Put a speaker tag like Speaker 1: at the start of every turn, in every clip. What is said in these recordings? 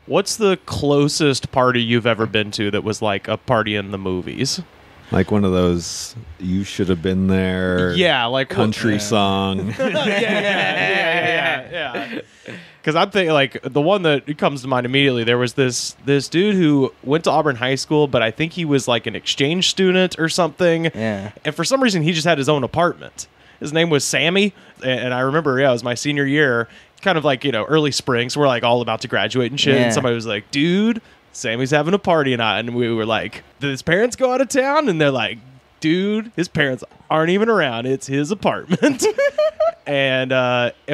Speaker 1: What's the closest party you've ever been to that was like a party in the movies?
Speaker 2: Like one of those "You Should Have Been There"
Speaker 1: like
Speaker 2: country song.
Speaker 1: yeah. Because I'm thinking, like, the one that comes to mind immediately, there was this dude who went to Auburn High School, but I think he was like an exchange student or something.
Speaker 3: Yeah.
Speaker 1: And for some reason, he just had his own apartment. His name was Sammy. And I remember, it was my senior year, kind of like, early spring. So we're like all about to graduate and shit.
Speaker 3: Yeah.
Speaker 1: And somebody was like, dude, Sammy's having a party tonight. And we were like, did his parents go out of town? And they're like, dude, his parents aren't even around. It's his apartment. And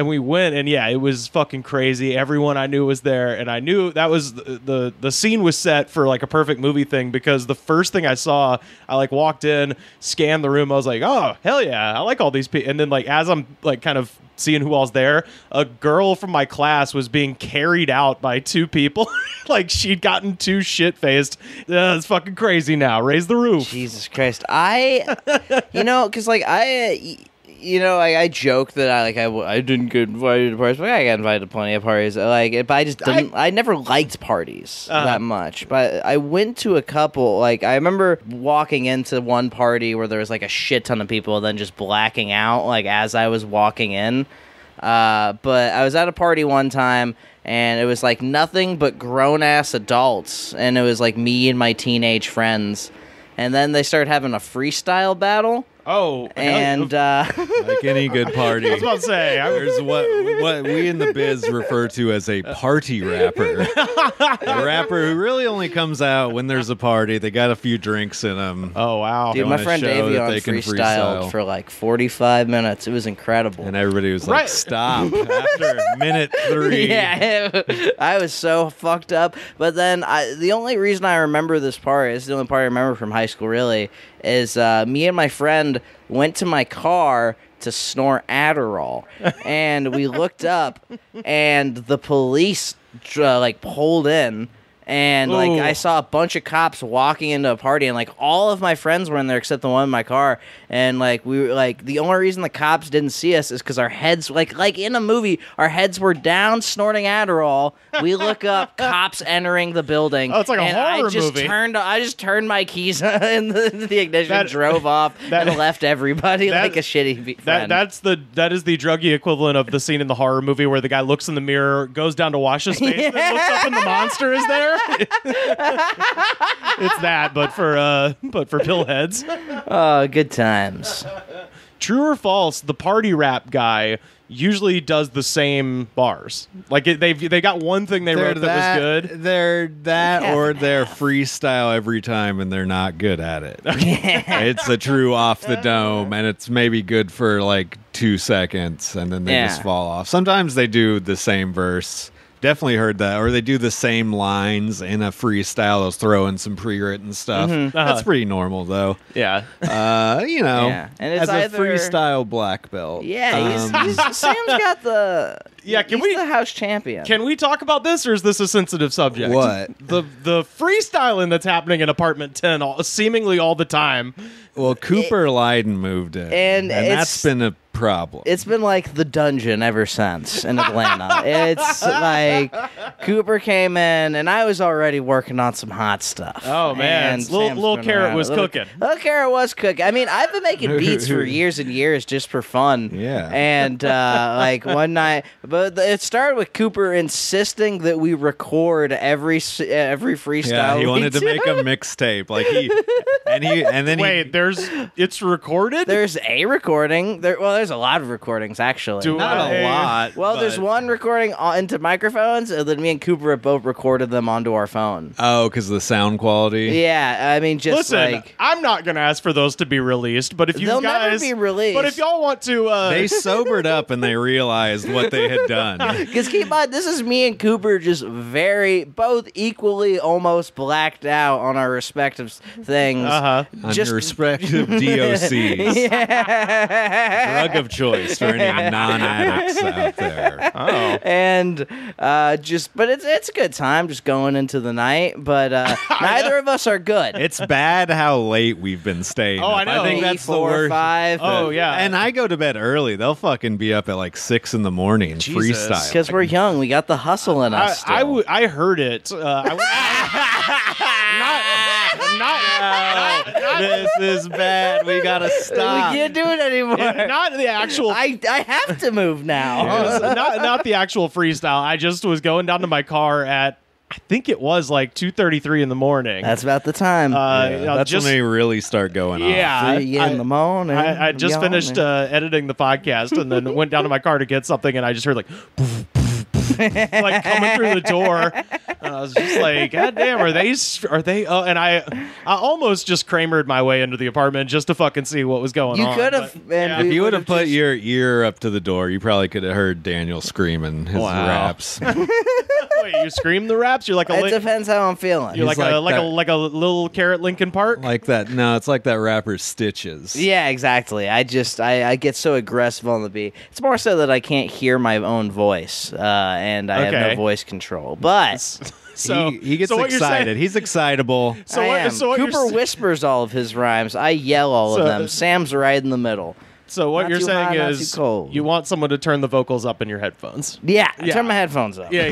Speaker 1: we went, and yeah, it was fucking crazy. Everyone I knew was there, and I knew that was the scene was set for like a perfect movie thing, because the first thing I saw, I like walked in, scanned the room, I was like, oh hell yeah, I like all these people. And then like as I'm like kind of seeing who all's there, a girl from my class was being carried out by two people. Like she'd gotten too shit-faced. It's fucking crazy now. Raise the roof.
Speaker 3: Jesus Christ. Because like I joke that I didn't get invited to parties, but I got invited to plenty of parties. But I just didn't. I never liked parties that much. But I went to a couple. Like I remember walking into one party where there was like a shit ton of people, and then just blacking out like as I was walking in. But I was at a party one time, and it was like nothing but grown ass adults, and it was like me and my teenage friends, and then they started having a freestyle battle.
Speaker 1: Oh,
Speaker 3: and
Speaker 2: like any good party,
Speaker 1: I was about to say,
Speaker 2: there's what we in the biz refer to as a party rapper. A rapper who really only comes out when there's a party. They got a few drinks in them.
Speaker 1: Oh wow,
Speaker 3: dude! My friend Davion freestyled for like 45 minutes. It was incredible,
Speaker 2: and everybody was like, "Stop!" After minute 3.
Speaker 3: Yeah, I was so fucked up. But then the only reason I remember this party, this is the only party I remember from high school, really, is me and my friend went to my car to snort Adderall, and we looked up, and the police pulled in, and like I saw a bunch of cops walking into a party, and like all of my friends were in there except the one in my car, and like we were like, the only reason the cops didn't see us is because our heads like in a movie, our heads were down snorting Adderall. We look up, cops entering the building.
Speaker 1: Oh, it's like a horror movie.
Speaker 3: I just turned my keys in the ignition, drove off, and left everybody like a shitty friend.
Speaker 1: That is the druggy equivalent of the scene in the horror movie where the guy looks in the mirror, goes down to wash his face, and then looks up and the monster is there. It's that, but for pillheads.
Speaker 3: Oh, good times.
Speaker 1: True or false? The party rap guy usually does the same bars. Like they got one thing they wrote that was good.
Speaker 2: They're that, or they're freestyle every time, and they're not good at it. It's a true off the dome, and it's maybe good for like 2 seconds, and then they just fall off. Sometimes they do the same verse. Definitely heard that. Or they do the same lines in a freestyle. They'll throw in some pre-written stuff. That's pretty normal, though.
Speaker 1: Yeah.
Speaker 3: And it's
Speaker 2: as a freestyle black belt.
Speaker 3: Yeah, Sam's got the...
Speaker 1: Yeah,
Speaker 3: he's the house champion.
Speaker 1: Can we talk about this, or is this a sensitive subject?
Speaker 2: What?
Speaker 1: The freestyling that's happening in Apartment 10 seemingly all the time.
Speaker 2: Well, Cooper Lyden moved in, and that's been a problem.
Speaker 3: It's been like the dungeon ever since in Atlanta. It's like Cooper came in, and I was already working on some hot stuff.
Speaker 1: Oh, man. Little Carrot was cooking.
Speaker 3: Little Carrot was cooking. I mean, I've been making beats for years and years just for fun.
Speaker 2: Yeah.
Speaker 3: And like one night... But it started with Cooper insisting that we record every freestyle.
Speaker 2: Yeah, he wanted to make a mixtape. Like
Speaker 1: it's recorded?
Speaker 3: There's a recording. There's a lot of recordings, actually.
Speaker 2: Not a lot.
Speaker 3: Well, there's one recording into microphones, and then me and Cooper have both recorded them onto our phone.
Speaker 2: Oh, because of the sound quality?
Speaker 3: Yeah, I mean, just
Speaker 1: Listen, I'm not going to ask for those to be released, but if you
Speaker 3: they'll
Speaker 1: guys...
Speaker 3: never be released.
Speaker 1: But if y'all want to...
Speaker 2: They sobered up and they realized what they had done.
Speaker 3: Because keep in mind, this is me and Cooper just both equally almost blacked out on our respective things.
Speaker 2: On your respective DOCs.
Speaker 3: Yeah.
Speaker 2: Drug of choice for any non-addicts out there.
Speaker 1: Oh.
Speaker 3: And but it's a good time just going into the night. But neither of us are good.
Speaker 2: It's bad how late we've been staying.
Speaker 1: Oh,
Speaker 2: up.
Speaker 1: I know.
Speaker 2: I think that's
Speaker 3: 4
Speaker 2: the
Speaker 3: or
Speaker 2: worst.
Speaker 3: 5.
Speaker 1: Oh, yeah.
Speaker 2: And I go to bed early. They'll fucking be up at like 6 in the morning,
Speaker 1: Jesus.
Speaker 2: freestyle.
Speaker 3: Because we're young, we got the hustle in us.
Speaker 1: I heard it.
Speaker 2: This is bad. We gotta stop.
Speaker 3: We can't do it anymore.
Speaker 1: Not the actual.
Speaker 3: I have to move now.
Speaker 1: not the actual freestyle. I just was going down to my car at, I think it was like 2:33 in the morning.
Speaker 3: That's about the time.
Speaker 2: That's when they really start going off.
Speaker 1: Yeah,
Speaker 3: 3 in the morning.
Speaker 1: I just finished editing the podcast and then went down to my car to get something, and I just heard like like coming through the door, and I was just like, God damn, are they? And I almost just Kramered my way into the apartment just to fucking see what was going on.
Speaker 3: You could have.
Speaker 1: yeah.
Speaker 2: If you would have put your ear up to the door, you probably could have heard Daniel screaming his raps.
Speaker 1: Wait, you scream the raps? You're like a
Speaker 3: It depends how I'm feeling.
Speaker 1: you're like
Speaker 2: like
Speaker 1: a little carrot Linkin Park.
Speaker 2: Like that. No, it's like that rapper Stitches.
Speaker 3: Yeah, exactly. I get so aggressive on the beat. It's more so that I can't hear my own voice, and I have no voice control. But
Speaker 1: So
Speaker 2: he gets
Speaker 1: what you're
Speaker 2: excited.
Speaker 1: saying-
Speaker 2: He's excitable.
Speaker 1: So
Speaker 3: I
Speaker 1: what?
Speaker 3: am.
Speaker 1: So what you're
Speaker 3: Cooper
Speaker 1: s-
Speaker 3: whispers all of his rhymes. I yell all
Speaker 1: So-
Speaker 3: of them. Sam's right in the middle.
Speaker 1: So what
Speaker 3: Not
Speaker 1: you're
Speaker 3: too
Speaker 1: saying
Speaker 3: hot, not
Speaker 1: is
Speaker 3: too cold.
Speaker 1: you want someone to turn the vocals up in your headphones.
Speaker 3: Yeah,
Speaker 1: Yeah.
Speaker 3: turn my headphones up.
Speaker 1: Yeah.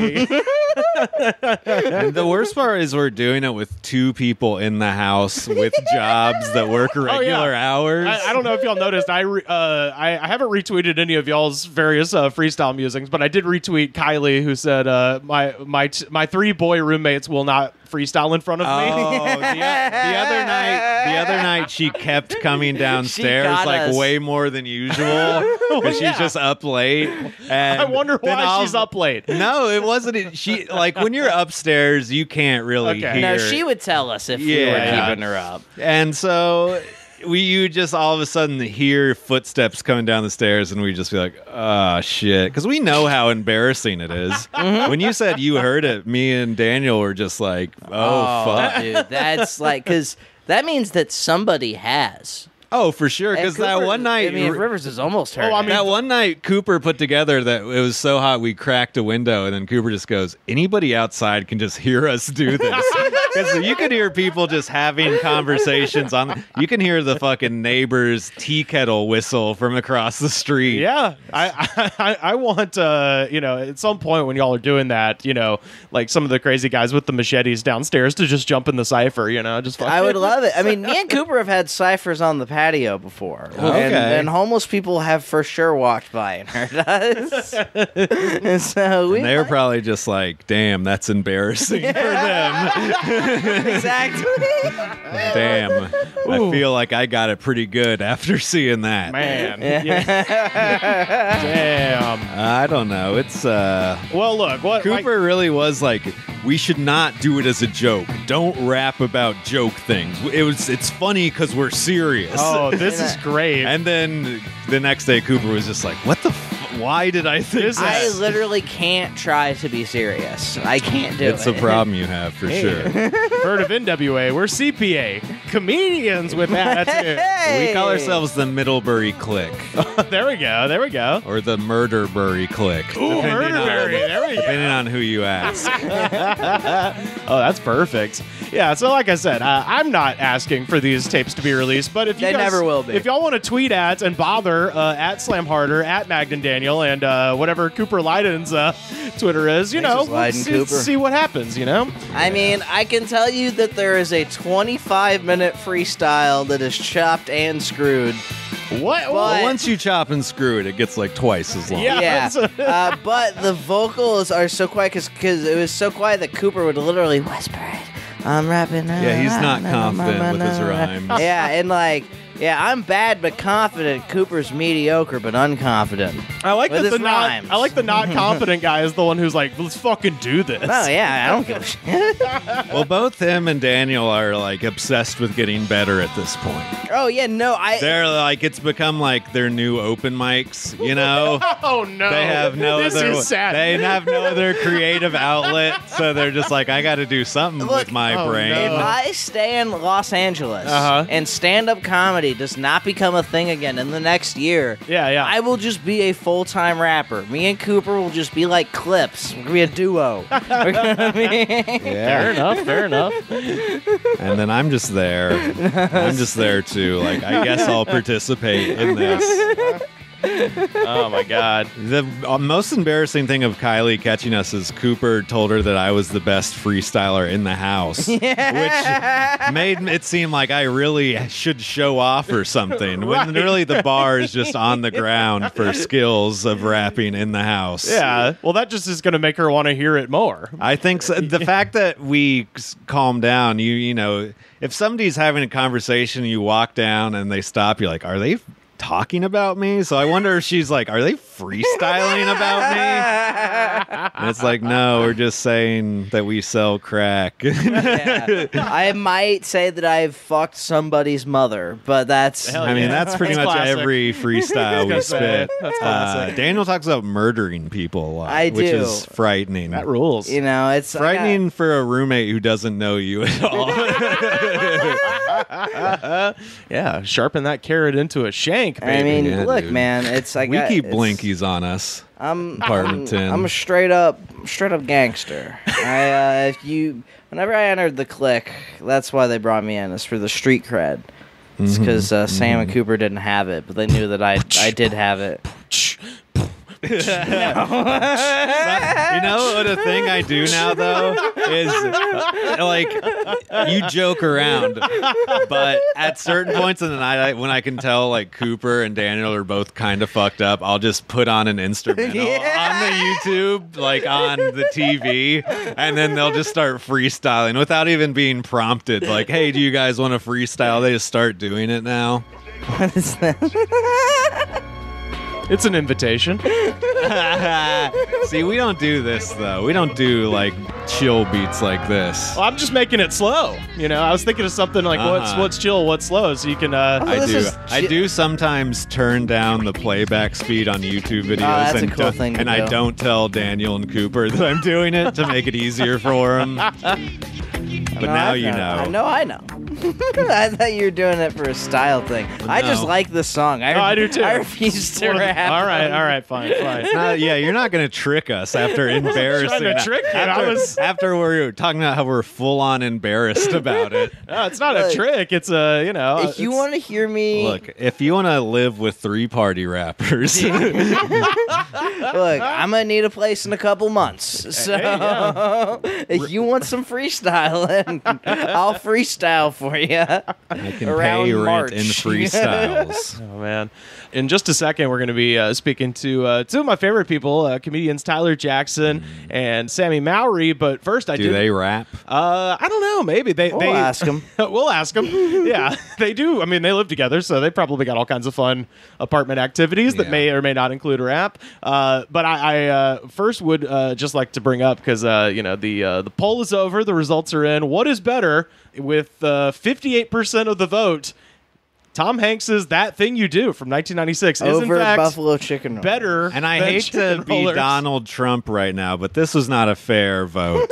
Speaker 2: And the worst part is we're doing it with 2 people in the house with jobs that work regular hours.
Speaker 1: I don't know if y'all noticed. I haven't retweeted any of y'all's various freestyle musings, but I did retweet Kylie, who said my 3 boy roommates will not freestyle in front of me.
Speaker 2: The other night she kept coming downstairs
Speaker 3: got
Speaker 2: like
Speaker 3: us.
Speaker 2: way more than usual because
Speaker 1: yeah.
Speaker 2: she's just up late. And
Speaker 1: I wonder
Speaker 2: then
Speaker 1: why she's up late.
Speaker 2: No, it wasn't. She like when you're upstairs, you can't really
Speaker 1: Okay.
Speaker 2: hear.
Speaker 3: No, she would tell us if we were
Speaker 2: Yeah.
Speaker 3: keeping her up.
Speaker 2: And so you just all of a sudden hear footsteps coming down the stairs, and we just be like, "Oh shit," because we know how embarrassing it is. When you said you heard it, me and Daniel were just like, "Oh fuck."
Speaker 3: Dude, that's like because that means that somebody has.
Speaker 2: Oh, for sure.
Speaker 3: And
Speaker 2: Because that
Speaker 3: Cooper-
Speaker 2: one night,
Speaker 3: I mean, Rivers has almost heard.
Speaker 1: I
Speaker 3: it.
Speaker 1: mean-
Speaker 2: that one night, Cooper put together that it was so hot we cracked a window, and then Cooper just goes, "Anybody outside can just hear us do this." Because you can hear people just having conversations on. You can hear the fucking neighbor's tea kettle whistle from across the street.
Speaker 1: Yeah, I want at some point when y'all are doing that, like some of the crazy guys with the machetes downstairs to just jump in the cipher, just
Speaker 3: I would love it. I mean, me and Cooper have had ciphers on the patio before.
Speaker 2: Okay.
Speaker 3: And homeless people have for sure walked by and heard us. And so we
Speaker 2: And they were probably just like, "Damn, that's embarrassing for them."
Speaker 3: exactly.
Speaker 2: Damn, I feel like I got it pretty good after seeing that.
Speaker 1: man. Damn.
Speaker 2: I don't know. It's
Speaker 1: Well, look, what
Speaker 2: Cooper really was like, we should not do it as a joke. Don't rap about joke things. It's funny because we're serious.
Speaker 1: Oh, this is great.
Speaker 2: And then the next day, Cooper was just like, what the why did I think
Speaker 1: This
Speaker 3: I
Speaker 2: that?
Speaker 3: literally can't try to be serious. I can't do it.
Speaker 2: It's a problem you have for sure.
Speaker 1: Heard of NWA? We're CPA comedians with attitude.
Speaker 3: Hey.
Speaker 2: We call ourselves the Middlebury Clique
Speaker 1: There we go.
Speaker 2: or the Murderbury Clique.
Speaker 1: Ooh, Murderbury. There we go.
Speaker 2: Depending on who you ask.
Speaker 1: Oh, that's perfect. Yeah, so like I said, I'm not asking for these tapes to be released, but if you
Speaker 3: They
Speaker 1: guys,
Speaker 3: never will be.
Speaker 1: If y'all want to tweet at and bother at Slam Harder, at Magden Daniel, and whatever Cooper Leiden's Twitter is,
Speaker 3: Thanks, Leiden Cooper.
Speaker 1: see what happens,
Speaker 3: I mean, I can tell you that there is a 25-minute freestyle that is chopped and screwed.
Speaker 1: What?
Speaker 3: But-
Speaker 2: Once you chop and screw it gets like twice as long.
Speaker 1: Yeah.
Speaker 3: But the vocals are so quiet because it was so quiet that Cooper would literally whisper it. I'm rapping.
Speaker 2: Yeah, he's not confident with his rhymes.
Speaker 3: Yeah, and I'm bad but confident. Cooper's mediocre but unconfident.
Speaker 1: I like
Speaker 3: With
Speaker 1: that
Speaker 3: his
Speaker 1: the not.
Speaker 3: rhymes.
Speaker 1: I like the not confident guy is the one who's like, let's fucking do this.
Speaker 3: Oh yeah, I don't give a shit.
Speaker 2: Well, both him and Daniel are like obsessed with getting better at this point.
Speaker 3: Oh yeah, no,
Speaker 2: They're like, it's become like their new open mics, you know?
Speaker 1: Oh no!
Speaker 2: They have no
Speaker 1: this
Speaker 2: other.
Speaker 1: Is sad.
Speaker 2: They have no other creative outlet, so they're just like, I got to do something
Speaker 3: Look,
Speaker 2: with my
Speaker 1: oh,
Speaker 2: brain.
Speaker 3: If
Speaker 1: no.
Speaker 3: I stay in Los Angeles
Speaker 1: Uh-huh.
Speaker 3: and stand-up comedy Daddy does not become a thing again in the next year, I will just be a full-time rapper. Me and Cooper will just be like Clips. We're gonna be a duo. We're gonna be...
Speaker 1: Fair enough.
Speaker 2: And then I'm just there. I'm just there too. Like, I guess I'll participate in this.
Speaker 1: Oh my God.
Speaker 2: The most embarrassing thing of Kylie catching us is Cooper told her that I was the best freestyler in the house, which made it seem like I really should show off or something, when really the bar is just on the ground for skills of rapping in the house.
Speaker 1: Yeah, well, that just is going to make her want to hear it more.
Speaker 2: I think so. The fact that we calm down, you know, if somebody's having a conversation, you walk down and they stop, you're like, are they talking about me? So I wonder if she's like, are they freestyling about me? And it's like, no, we're just saying that we sell crack.
Speaker 3: I might say that I've fucked somebody's mother, but that's...
Speaker 2: I mean, that's pretty much
Speaker 1: classic.
Speaker 2: Every freestyle we spit.
Speaker 1: That's classic.
Speaker 2: Daniel talks about murdering people a lot,
Speaker 3: I
Speaker 2: which
Speaker 3: do.
Speaker 2: is frightening.
Speaker 1: That rules.
Speaker 3: You know, it's
Speaker 2: frightening for a roommate who doesn't know you at all.
Speaker 1: Yeah, sharpen that carrot into a shank, baby.
Speaker 3: I mean,
Speaker 2: Yeah,
Speaker 3: look,
Speaker 2: dude.
Speaker 3: man, it's like
Speaker 2: We keep blinkies on us. Apartment 10.
Speaker 3: I'm a straight up gangster. Whenever I entered the clique, that's why they brought me in. It's for the street cred. It's because Sam and Cooper didn't have it, but they knew that I did have it.
Speaker 2: You know what a thing I do now though is like you joke around, but at certain points in the night when I can tell like Cooper and Daniel are both kind of fucked up, I'll just put on an instrumental on the YouTube, like on the TV, and then they'll just start freestyling without even being prompted. Like, hey, do you guys want to freestyle? They just start doing it now.
Speaker 3: What is that?
Speaker 1: It's an invitation.
Speaker 2: See, we don't do this though. We don't do like chill beats like this.
Speaker 1: Well, I'm just making it slow. You know, I was thinking of something like what's chill, what's slow, so you can.
Speaker 2: I do sometimes turn down the playback speed on YouTube videos,
Speaker 3: that's a cool thing to do.
Speaker 2: I don't tell Daniel and Cooper that I'm doing it to make it easier for them. But now you know.
Speaker 3: I know. I thought you were doing it for a style thing.
Speaker 2: No.
Speaker 3: I just like the song.
Speaker 1: I do too.
Speaker 3: I refuse to rap.
Speaker 1: All right, fine.
Speaker 2: Yeah, you're not going to trick us after embarrassing.
Speaker 1: Trying to trick you.
Speaker 2: After we're talking about how we're full on embarrassed about it.
Speaker 1: No, it's not a trick. It's a, you know.
Speaker 3: If you want to hear me...
Speaker 2: Look, if you want to live with 3-party rappers...
Speaker 3: Look, I'm going to need a place in a couple months. So if you want some freestyling, I'll freestyle for you.
Speaker 2: I can pay rent in freestyles.
Speaker 1: Oh, man. In just a second, we're going to be speaking to two of my favorite people, comedians Tyler Jackson and Sammy Mowrey. But first,
Speaker 2: Do they rap?
Speaker 1: I don't know. Maybe
Speaker 3: We'll ask them.
Speaker 1: We'll ask them. Yeah, they do. I mean, they live together, so they probably got all kinds of fun apartment activities that may or may not include rap. But I first would just like to bring up, because the poll is over, the results are in. What is better, with 58% of the vote? Tom Hanks's That Thing You Do from 1996 is, in fact,
Speaker 3: Buffalo Chicken Roll.
Speaker 1: better.
Speaker 2: And I
Speaker 1: than
Speaker 2: hate to
Speaker 1: Chicken
Speaker 2: be
Speaker 1: Rollers.
Speaker 2: Donald Trump right now, but this was not a fair vote.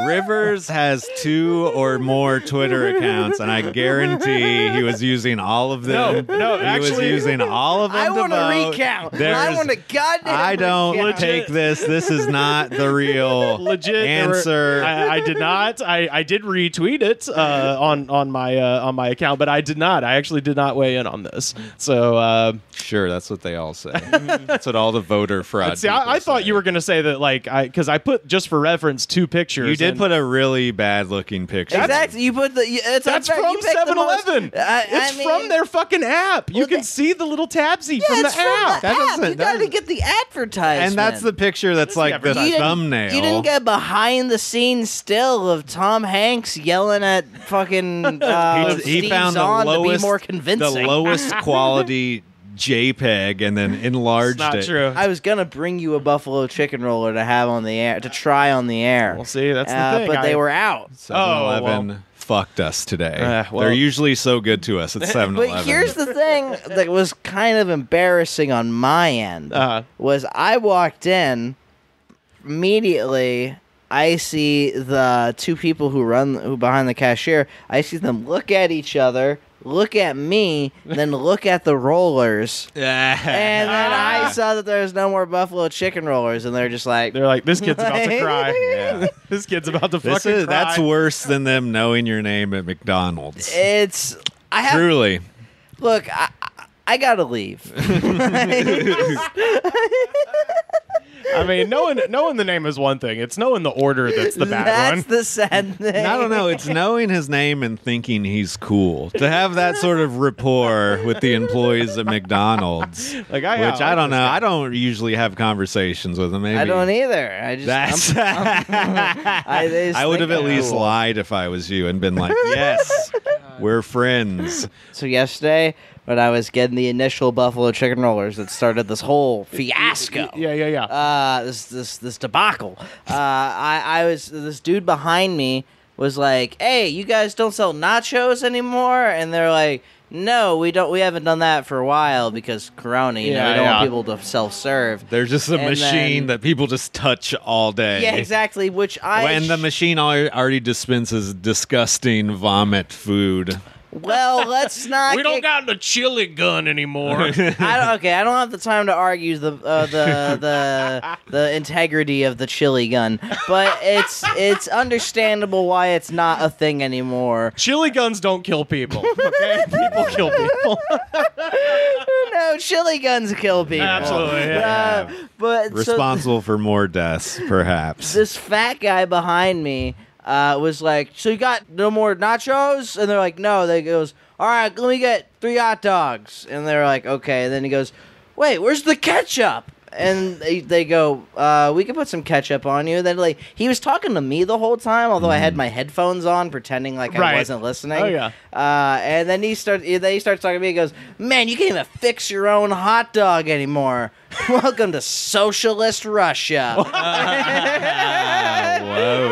Speaker 2: Rivers has 2 or more Twitter accounts, and I guarantee he was using all of them.
Speaker 1: No,
Speaker 2: he
Speaker 1: actually,
Speaker 2: was using all of them.
Speaker 3: I
Speaker 2: want to
Speaker 3: recount. I want to goddamn
Speaker 2: I don't
Speaker 3: recount.
Speaker 2: take this. This is not the real
Speaker 1: legit
Speaker 2: answer.
Speaker 1: I did not. I did retweet it on my account, but I did not. I actually did not weigh in on this. So
Speaker 2: sure, that's what they all say. That's what all the voter fraud.
Speaker 1: see, I thought you were going to say that, like, because I put, just for reference, 2 pictures.
Speaker 2: You did put a really bad looking picture.
Speaker 3: Exactly. You put
Speaker 1: That's from 7-Eleven. It's from their fucking app. You can see the little tabsy from the app.
Speaker 3: You got to get the advertisement.
Speaker 2: And that's the picture that's like the thumbnail.
Speaker 3: You didn't get behind the scenes still of Tom Hanks yelling at fucking
Speaker 2: he
Speaker 3: Steve
Speaker 2: found
Speaker 3: Zahn
Speaker 2: the lowest,
Speaker 3: to be more convincing.
Speaker 2: the lowest quality JPEG and then enlarged
Speaker 1: It's not
Speaker 2: it.
Speaker 1: true.
Speaker 3: I was gonna bring you a buffalo chicken roller to have on the air, to try on the air.
Speaker 1: Well, see, that's the thing.
Speaker 3: But they were out.
Speaker 2: 7-Eleven fucked us today. They're usually so good to us at 7-Eleven.
Speaker 3: But here's the thing that was kind of embarrassing on my end. Was I walked in, immediately I see the 2 people who behind the cashier, I see them look at each other, look at me, then look at the rollers. And then I saw that there was no more buffalo chicken rollers, and they're just like...
Speaker 1: They're like, this kid's about to cry. Yeah. This kid's about to fucking cry.
Speaker 2: That's worse than them knowing your name at McDonald's.
Speaker 3: Truly. Look, I gotta leave.
Speaker 1: I mean, knowing the name is one thing. It's knowing the order that's the bad one.
Speaker 3: That's the sad thing.
Speaker 2: I don't know. It's knowing his name and thinking he's cool. To have that sort of rapport with the employees at McDonald's. Which I don't know. I don't usually have conversations with them. Maybe.
Speaker 3: I don't either.
Speaker 2: I would have at least lied if I was you and been like, yes, we're friends.
Speaker 3: So yesterday, when I was getting the initial buffalo chicken rollers that started this whole fiasco. This debacle. This dude behind me was like, "Hey, you guys don't sell nachos anymore?" And they're like, "No, we don't. We haven't done that for a while because Corona. We don't want people to self-serve."
Speaker 2: There's just a machine that people just touch all day.
Speaker 3: Yeah, exactly.
Speaker 2: When the machine already dispenses disgusting vomit food.
Speaker 3: Well, let's not.
Speaker 1: We don't got the chili gun anymore.
Speaker 3: I don't have the time to argue the integrity of the chili gun, but it's understandable why it's not a thing anymore.
Speaker 1: Chili guns don't kill people. Okay, people kill people.
Speaker 3: No, chili guns kill people.
Speaker 1: Absolutely. Yeah.
Speaker 3: But
Speaker 2: responsible for more deaths, perhaps.
Speaker 3: This fat guy behind me. Was like, so you got no more nachos? And they're like, no. They goes, all right, let me get 3 hot dogs. And they're like, okay. And then he goes, wait, where's the ketchup? And they go, we can put some ketchup on you. And then he was talking to me the whole time, although I had my headphones on, pretending like I wasn't listening.
Speaker 1: Oh yeah.
Speaker 3: And then he starts talking to me. He goes, man, you can't even fix your own hot dog anymore. Welcome to socialist Russia.
Speaker 2: Whoa.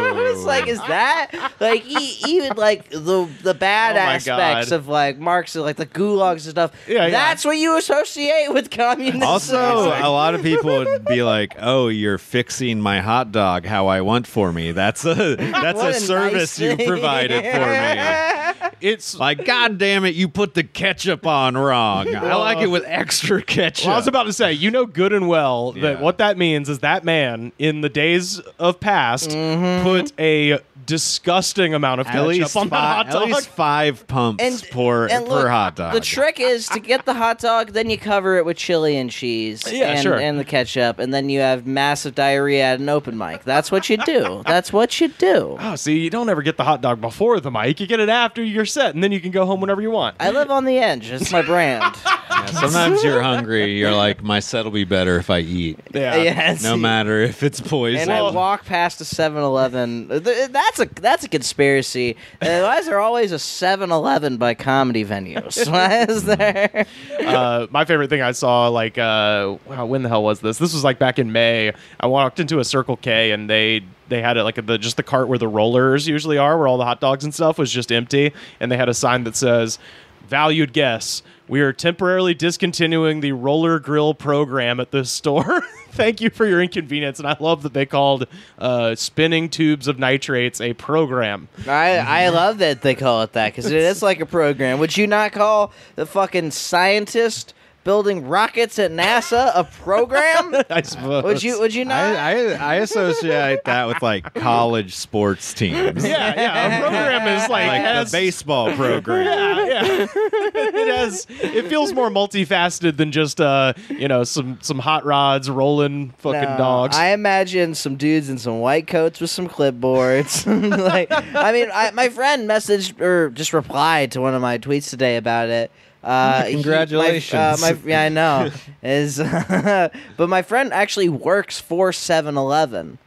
Speaker 3: I was like, is that like even like the bad aspects of like Marxism, like the gulags and stuff?
Speaker 1: Yeah,
Speaker 3: that's what you associate with communism.
Speaker 2: Also, a lot of people would be like, "Oh, you're fixing my hot dog how I want for me." That's a service you provided for me. It's like, God damn it, you put the ketchup on wrong. I like it with extra ketchup.
Speaker 1: Well, I was about to say, you know good and well that what that means is that man, in the days of past, put a disgusting amount of ketchup on the hot dog.
Speaker 2: At least 5 pumps per hot dog.
Speaker 3: The trick is to get the hot dog, then you cover it with chili and cheese and the ketchup, and then you have massive diarrhea at an open mic. That's what you do. That's what you do.
Speaker 1: Oh, see, you don't ever get the hot dog before the mic. You get it after you're set, and then you can go home whenever you want.
Speaker 3: I live on the edge. It's my brand.
Speaker 2: Sometimes you're hungry. You're like, my set will be better if I eat. No matter if it's poison.
Speaker 3: And I walk past a 7-Eleven. That's a conspiracy. Why is there always a 7-Eleven by comedy venues? Why is there?
Speaker 1: My favorite thing I saw, when the hell was this? This was like back in May. I walked into a Circle K, and they had it like just the cart where the rollers usually are, where all the hot dogs and stuff was just empty, and they had a sign that says, "Valued guests, we are temporarily discontinuing the roller grill program at this store. Thank you for your inconvenience." And I love that they called spinning tubes of nitrates a program.
Speaker 3: I love that they call it that, because it is like a program. Would you not call the fucking scientist building rockets at NASA a program?
Speaker 1: I suppose.
Speaker 3: Would you not?
Speaker 2: I associate that with like college sports teams.
Speaker 1: Yeah. A program is like
Speaker 2: the baseball program.
Speaker 1: Yeah. It feels more multifaceted than just some hot rods rolling fucking dogs.
Speaker 3: I imagine some dudes in some white coats with some clipboards. My friend messaged or just replied to one of my tweets today about it.
Speaker 2: Congratulations.
Speaker 3: I know. But my friend actually works for 7-Eleven.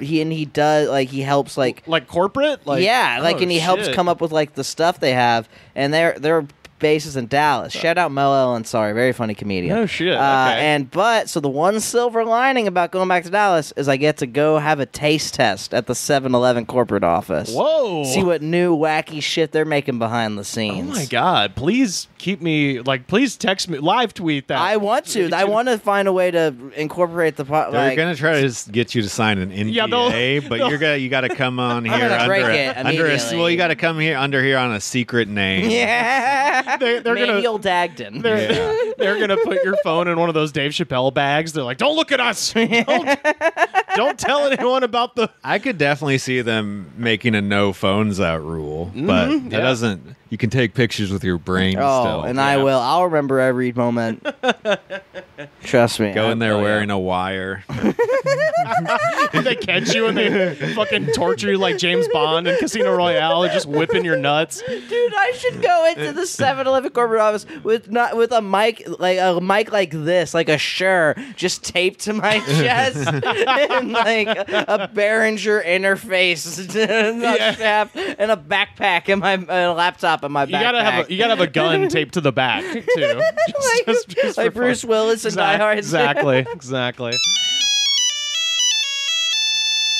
Speaker 3: He does he helps like
Speaker 1: corporate,
Speaker 3: and he helps come up with like the stuff they have, and they're bases in Dallas. Shout out Mel Ellen, sorry, very funny comedian.
Speaker 1: Oh shit. Okay.
Speaker 3: So the one silver lining about going back to Dallas is I get to go have a taste test at the 7-Eleven corporate office.
Speaker 1: Whoa.
Speaker 3: See what new wacky shit they're making behind the scenes.
Speaker 1: Oh my god! Please keep me please text me, live tweet that.
Speaker 3: I want to. I want to find a way to incorporate the.
Speaker 2: They're gonna try to get you to sign an NDA, but you got to come on here you got to come here on a secret name.
Speaker 3: Yeah,
Speaker 1: they're
Speaker 3: Manuel Dagden.
Speaker 1: They're gonna put your phone in one of those Dave Chappelle bags. They're like, "Don't look at us. Don't tell anyone about the."
Speaker 2: I could definitely see them making a no phones out rule, but that doesn't. You can take pictures with your brain still.
Speaker 3: And I will. I'll remember every moment. Trust me.
Speaker 2: Go in there wearing a wire.
Speaker 1: They catch you and they fucking torture you like James Bond in Casino Royale. They're just whipping your nuts.
Speaker 3: Dude, I should go into the 7-Eleven corporate office with a mic like this, like a Shure, just taped to my chest, and like a Behringer interface strap, and a backpack and my laptop in my backpack.
Speaker 1: You gotta have a gun taped to the back too. Just
Speaker 3: like Bruce Willis and Die Hard.
Speaker 1: Exactly.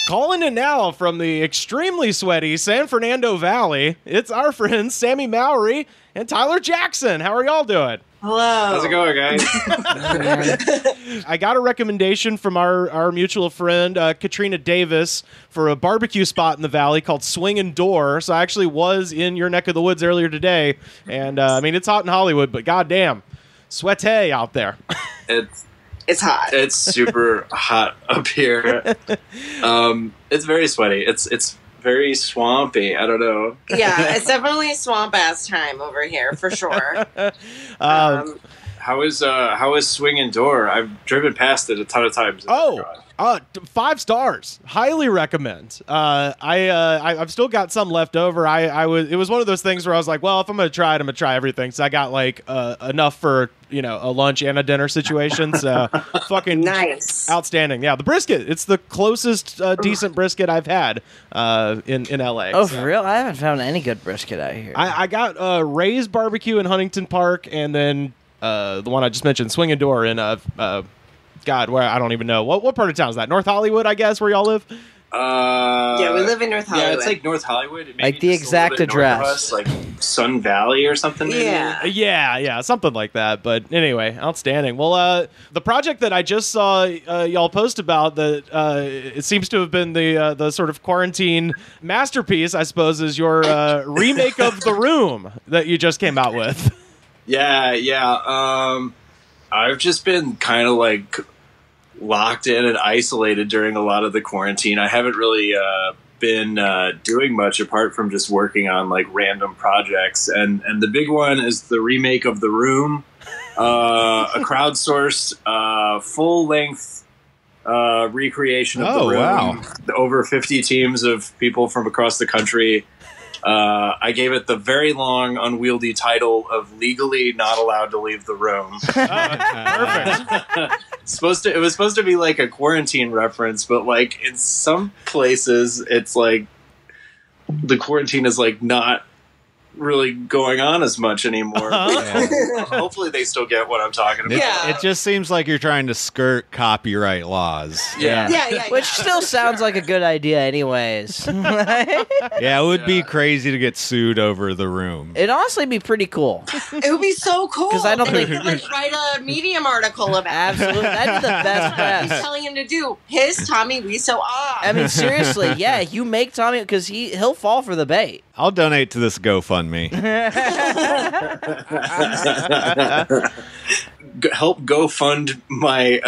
Speaker 1: Calling in now from the extremely sweaty San Fernando Valley, it's our friends Sammy Mowrey and Tyler Jackson. How are y'all doing?
Speaker 4: Hello.
Speaker 5: How's it going, guys?
Speaker 1: I got a recommendation from our mutual friend, Katrina Davis, for a barbecue spot in the valley called Swingin' Door. So I actually was in your neck of the woods earlier today. And, it's hot in Hollywood, but goddamn, sweaty out there.
Speaker 5: It's hot. It's super hot up here. It's very sweaty. It's very swampy. I don't know.
Speaker 4: Yeah, it's definitely swamp ass time over here for sure.
Speaker 5: How is Swingin' Door? I've driven past it a ton of times.
Speaker 1: 5 stars. Highly recommend. I've still got some left over. It was one of those things where I was like, well, if I'm gonna try it, I'm gonna try everything. So I got like enough for a lunch and a dinner situation. So fucking
Speaker 4: nice,
Speaker 1: outstanding. Yeah, the brisket. It's the closest decent brisket I've had in LA.
Speaker 3: Oh, for real? I haven't found any good brisket out here.
Speaker 1: I got Ray's Barbecue in Huntington Park, and then the one I just mentioned, Swingin' Door in God, where I don't even know. What part of town is that? North Hollywood, I guess, where y'all live?
Speaker 4: Yeah, we live in North Hollywood.
Speaker 5: Yeah, it's like North Hollywood. Maybe
Speaker 3: like the exact address.
Speaker 5: Like Sun Valley or something. Maybe?
Speaker 1: Yeah, something like that. But anyway, outstanding. Well, the project that I just saw y'all post about, that it seems to have been the sort of quarantine masterpiece, I suppose, is your remake of The Room that you just came out with.
Speaker 5: Yeah. I've just been kind of like locked in and isolated during a lot of the quarantine. I haven't really been doing much apart from just working on like random projects. And the big one is the remake of The Room, a crowdsourced full-length recreation of The Room. Wow. Over 50 teams of people from across the country. I gave it the very long, unwieldy title of "Legally Not Allowed to Leave the Room." Perfect. It was supposed to be like a quarantine reference, but like in some places, it's like the quarantine is like not really going on as much anymore. Hopefully they still get what I'm talking about.
Speaker 4: Yeah.
Speaker 2: It just seems like you're trying to skirt copyright laws.
Speaker 4: Yeah.
Speaker 3: Which still sounds like a good idea anyways.
Speaker 2: Yeah, it would be crazy to get sued over The Room.
Speaker 3: It'd honestly be pretty cool.
Speaker 4: It would be so cool.
Speaker 3: Because I don't
Speaker 4: and
Speaker 3: think...
Speaker 4: they could like write a Medium article about it.
Speaker 3: Absolutely. That'd be the best press.
Speaker 4: He's telling him to do his Tommy Wiseau off.
Speaker 3: I mean, seriously, yeah, you make Tommy, because he'll fall for the bait.
Speaker 2: I'll donate to this GoFundMe.
Speaker 5: Help go fund my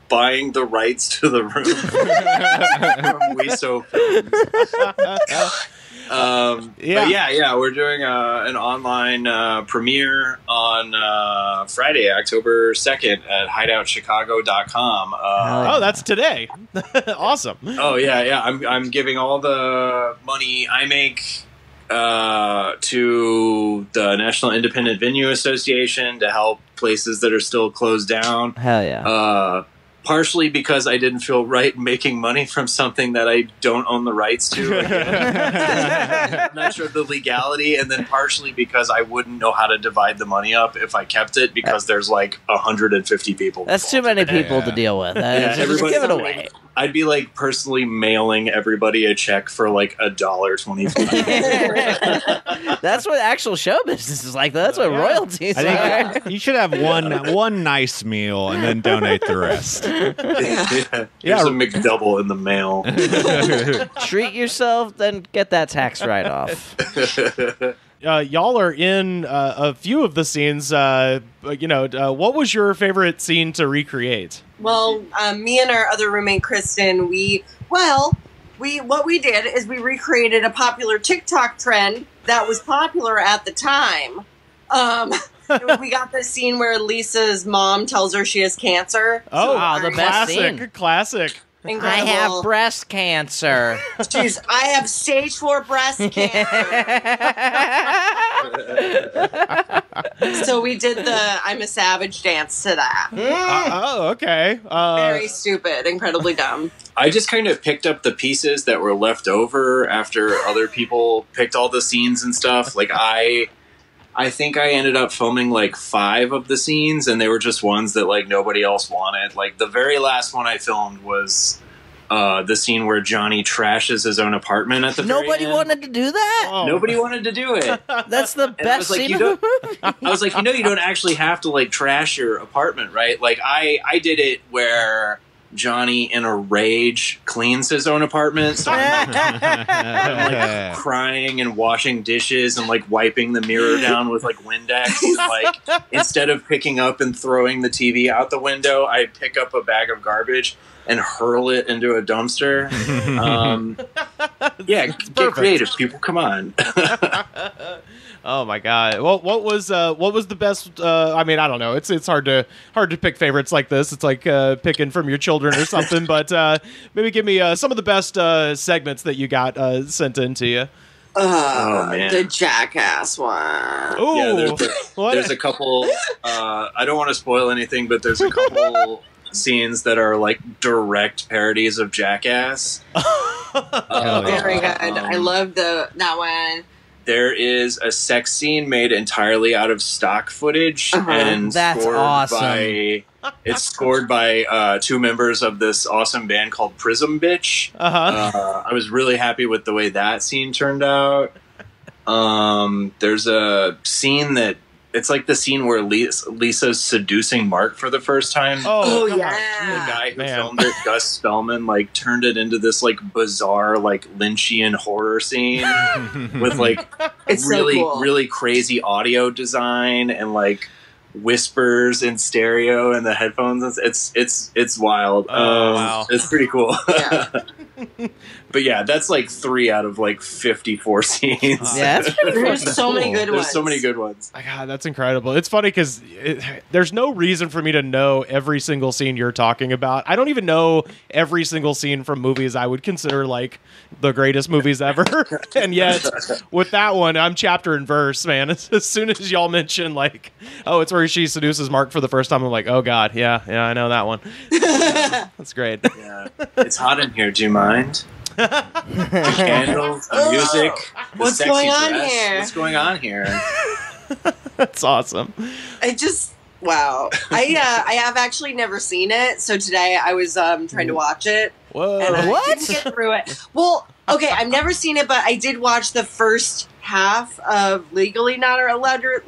Speaker 5: buying the rights to The Room from Wiseau Films. We're doing an online premiere on Friday, October 2nd at hideoutchicago.com.
Speaker 1: That's today. Awesome.
Speaker 5: Oh yeah. I'm giving all the money I make to the National Independent Venue Association to help places that are still closed down.
Speaker 3: Hell yeah.
Speaker 5: partially because I didn't feel right making money from something that I don't own the rights to. I'm not sure of the legality, and then partially because I wouldn't know how to divide the money up if I kept it because there's like 150 people.
Speaker 3: That's too many people to deal with. Just give it away.
Speaker 5: I'd be like personally mailing everybody a check for like $1.25.
Speaker 3: That's what actual show business is like. That's what royalties are.
Speaker 2: You should have one nice meal and then donate the rest.
Speaker 5: Here's a McDouble in the mail.
Speaker 3: Treat yourself, then get that tax write-off.
Speaker 1: Y'all are in a few of the scenes. What was your favorite scene to recreate?
Speaker 4: Well, me and our other roommate Kristen, what we did is we recreated a popular TikTok trend that was popular at the time. We got this scene where Lisa's mom tells her she has cancer.
Speaker 1: Oh,
Speaker 3: the best scene.
Speaker 1: Classic.
Speaker 4: Incredible.
Speaker 3: I have breast cancer.
Speaker 4: Jeez, I have stage 4 breast cancer. So we did the I'm a Savage dance to that.
Speaker 1: Okay.
Speaker 4: Very stupid, incredibly dumb.
Speaker 5: I just kind of picked up the pieces that were left over after other people picked all the scenes and stuff. Like I think I ended up filming like 5 of the scenes, and they were just ones that like nobody else wanted. Like the very last one I filmed was the scene where Johnny trashes his own apartment at the
Speaker 3: Nobody
Speaker 5: very end.
Speaker 3: wanted to do that?
Speaker 1: Oh.
Speaker 5: Nobody wanted to do it.
Speaker 3: That's the best
Speaker 5: like,
Speaker 3: scene of the movie.
Speaker 5: I was like, you don't actually have to like trash your apartment, right? Like I did it where Johnny in a rage cleans his own apartment, so I'm like crying and washing dishes and like wiping the mirror down with like Windex. Like instead of picking up and throwing the TV out the window, I pick up a bag of garbage and hurl it into a dumpster. Get creative, people. Come on.
Speaker 1: Oh my god! Well, what was the best? I mean, I don't know. It's hard to pick favorites like this. It's like picking from your children or something. But maybe give me some of the best segments that you got sent in to you.
Speaker 5: Man.
Speaker 4: The Jackass one.
Speaker 1: Ooh,
Speaker 5: Yeah, there's a couple. I don't want to spoil anything, but there's a couple scenes that are like direct parodies of Jackass.
Speaker 4: Very good. I love that one.
Speaker 5: There is a sex scene made entirely out of stock footage, and
Speaker 3: That's
Speaker 5: scored
Speaker 3: awesome.
Speaker 5: It's scored by 2 members of this awesome band called Prism Bitch. I was really happy with the way that scene turned out. There's a scene that it's like the scene where Lisa's seducing Mark for the first time.
Speaker 1: Oh
Speaker 4: yeah.
Speaker 5: The guy who filmed it, Gus Spellman, like turned it into this like bizarre, like Lynchian horror scene with like
Speaker 4: It's
Speaker 5: really,
Speaker 4: so cool.
Speaker 5: really crazy audio design and like whispers in stereo and the headphones. It's wild.
Speaker 1: Wow.
Speaker 5: It's pretty cool.
Speaker 4: Yeah.
Speaker 5: But yeah, that's like 3 out of like 54 scenes.
Speaker 3: Yeah, that's pretty
Speaker 4: There's
Speaker 3: fucking
Speaker 4: so many
Speaker 3: cool.
Speaker 4: good ones.
Speaker 5: There's so many good ones.
Speaker 1: My God, that's incredible. It's funny because there's no reason for me to know every single scene you're talking about. I don't even know every single scene from movies I would consider like the greatest movies ever. And yet, with that one, I'm chapter and verse, man. As soon as y'all mention like, oh, it's where she seduces Mark for the first time, I'm like, oh God, yeah, I know that one. That's great.
Speaker 5: Yeah. It's hot in here. Do you mind? The candles, the music, the
Speaker 4: What's
Speaker 5: sexy
Speaker 4: going on
Speaker 5: dress.
Speaker 4: here?
Speaker 5: What's going on here?
Speaker 1: That's awesome.
Speaker 4: Wow. I have actually never seen it, so today I was trying to watch it.
Speaker 1: Whoa.
Speaker 4: And I
Speaker 3: What?
Speaker 4: didn't get through it. Well, okay, I've never seen it, but I did watch the first half of Legally Not Allowed to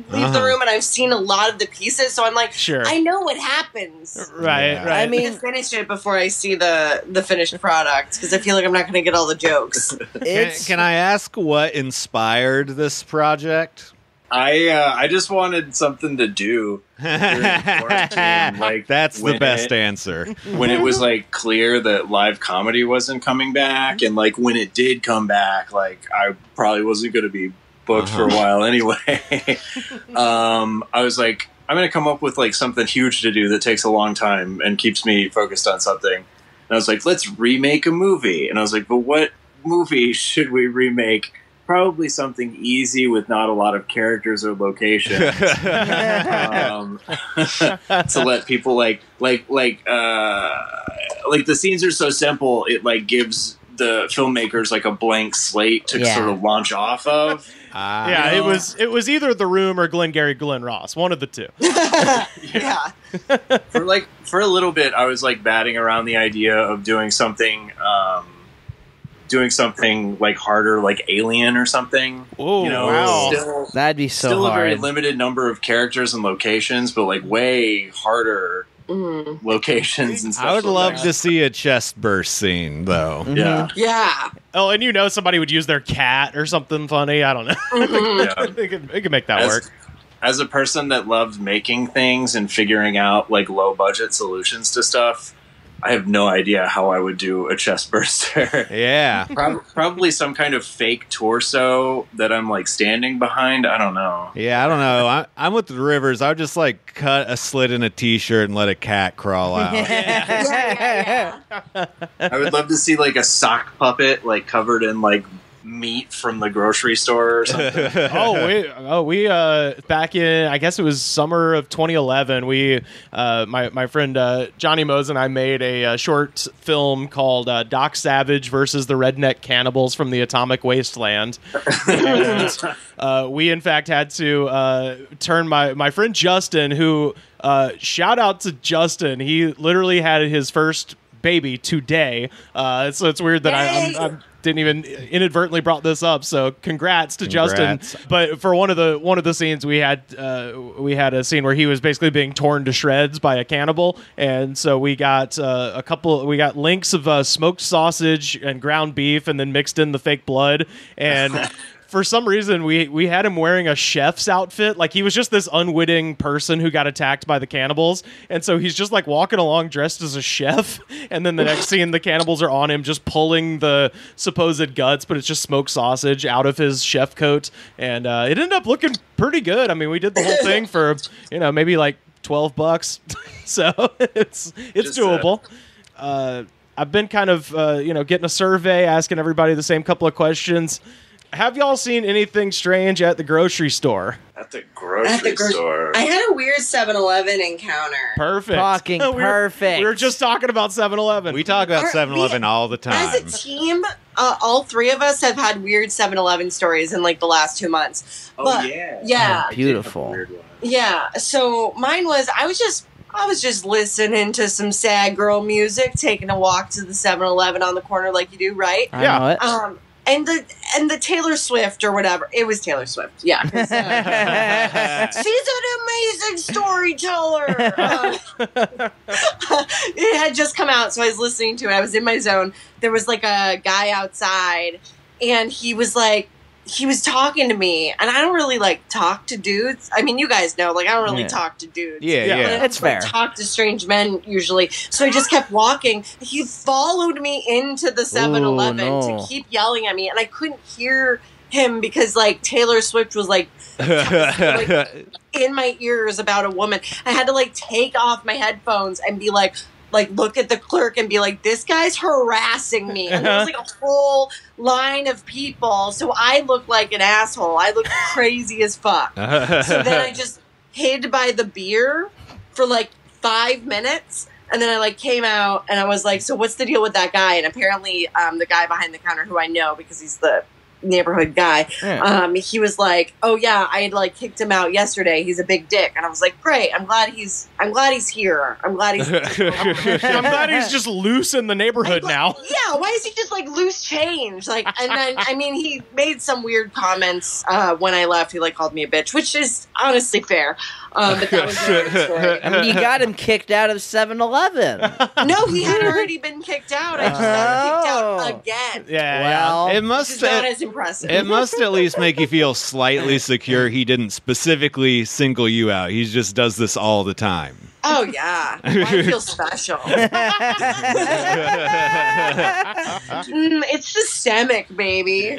Speaker 4: Leave the Room, and I've seen a lot of the pieces, so I'm like,
Speaker 1: Sure.
Speaker 4: I know what happens.
Speaker 1: Right,
Speaker 2: Yeah.
Speaker 1: right.
Speaker 4: I need to finish it before I see the finished product, because I feel like I'm not going to get all the jokes.
Speaker 2: Can I ask what inspired this project?
Speaker 5: I just wanted something to do during quarantine. Like
Speaker 2: That's the
Speaker 5: when
Speaker 2: best answer.
Speaker 5: when it was like clear that live comedy wasn't coming back, and like when it did come back, like I probably wasn't going to be booked for a while anyway. I was like, I'm going to come up with like something huge to do that takes a long time and keeps me focused on something. And I was like, let's remake a movie. And I was like, but what movie should we remake probably something easy with not a lot of characters or locations. To let people like the scenes are so simple, it like gives the filmmakers like a blank slate to sort of launch off of.
Speaker 1: Yeah, it was either The Room or Glengarry Glen Ross, one of the two.
Speaker 4: Yeah.
Speaker 5: For a little bit, I was like batting around the idea of doing something like harder, like Alien or something.
Speaker 1: Oh, wow.
Speaker 3: That'd be so
Speaker 5: still
Speaker 3: hard.
Speaker 5: a very limited number of characters and locations, but like way harder locations and stuff.
Speaker 2: I would love to see a chest burst scene, though.
Speaker 5: Yeah.
Speaker 4: Yeah.
Speaker 1: Oh, and somebody would use their cat or something funny. I don't know. It could make that work.
Speaker 5: As a person that loves making things and figuring out like low budget solutions to stuff, I have no idea how I would do a chest burster.
Speaker 2: Yeah.
Speaker 5: Probably some kind of fake torso that I'm like standing behind. I don't know.
Speaker 2: Yeah, I don't know. I'm with the Rivers. I would just like cut a slit in a t-shirt and let a cat crawl out.
Speaker 4: Yeah.
Speaker 5: I would love to see like a sock puppet like covered in like meat from the grocery store or something.
Speaker 1: we back in, I guess it was summer of 2011, we my friend Johnny Mose and I made a short film called Doc Savage versus the Redneck Cannibals from the Atomic Wasteland. And, we in fact had to turn my friend Justin, who shout out to Justin, he literally had his first baby today, so it's weird that I didn't even inadvertently brought this up. So congrats to Justin. But for one of the scenes, we had a scene where he was basically being torn to shreds by a cannibal, and so we got links of smoked sausage and ground beef, and then mixed in the fake blood. And for some reason, we had him wearing a chef's outfit. Like, he was just this unwitting person who got attacked by the cannibals. And so he's just like walking along dressed as a chef. And then the next scene, the cannibals are on him just pulling the supposed guts, but it's just smoked sausage out of his chef coat. And it ended up looking pretty good. I mean, we did the whole thing for, maybe like $12. So it's just doable. I've been kind of, getting a survey, asking everybody the same couple of questions. Have y'all seen anything strange at the grocery store?
Speaker 5: At the grocery store.
Speaker 4: I had a weird 7-Eleven encounter.
Speaker 1: Perfect.
Speaker 3: Fucking perfect.
Speaker 1: We were just talking about 7-Eleven.
Speaker 2: We talk about 7-Eleven all the time.
Speaker 4: As a team, all three of us have had weird 7-Eleven stories in like the last 2 months. Yeah.
Speaker 3: Oh, beautiful.
Speaker 4: Yeah. So mine was, I was just listening to some sad girl music, taking a walk to the 7-Eleven on the corner like you do, right?
Speaker 3: I know it.
Speaker 4: And the Taylor Swift or whatever. It was Taylor Swift, yeah. She's an amazing storyteller. It had just come out, so I was listening to it. I was in my zone. There was like a guy outside, and he was talking to me, and I don't really like talk to dudes. I mean, you guys know, like, I don't really talk to dudes.
Speaker 2: Yeah.
Speaker 3: That's fair.
Speaker 4: Talk to strange men usually. So I just kept walking. He followed me into the 7-Eleven to keep yelling at me, and I couldn't hear him because like Taylor Swift was like in my ears about a woman. I had to like take off my headphones and be like look at the clerk and be like, this guy's harassing me. And there was like a whole line of people. So I looked like an asshole. I looked crazy as fuck. So then I just hid by the beer for like 5 minutes. And then I like came out and I was like, so what's the deal with that guy? And apparently the guy behind the counter, who I know because he's the neighborhood guy, he was like, oh yeah, I had like kicked him out yesterday, he's a big dick. And I was like, great, I'm glad he's here, I'm glad he's
Speaker 1: I'm glad he's just loose in the neighborhood now.
Speaker 4: Yeah, why is he just like loose change? Like, and then I mean, he made some weird comments when I left. He like called me a bitch, which is honestly fair. But that was the story.
Speaker 3: I mean, you got him kicked out of 7-Eleven.
Speaker 4: No, he had already been kicked out. I just got him kicked out again.
Speaker 1: Yeah,
Speaker 3: well,
Speaker 2: it must
Speaker 4: not as impressive.
Speaker 2: It must at least make you feel slightly secure he didn't specifically single you out. He just does this all the time.
Speaker 4: Oh yeah, I feel special. It's systemic, baby.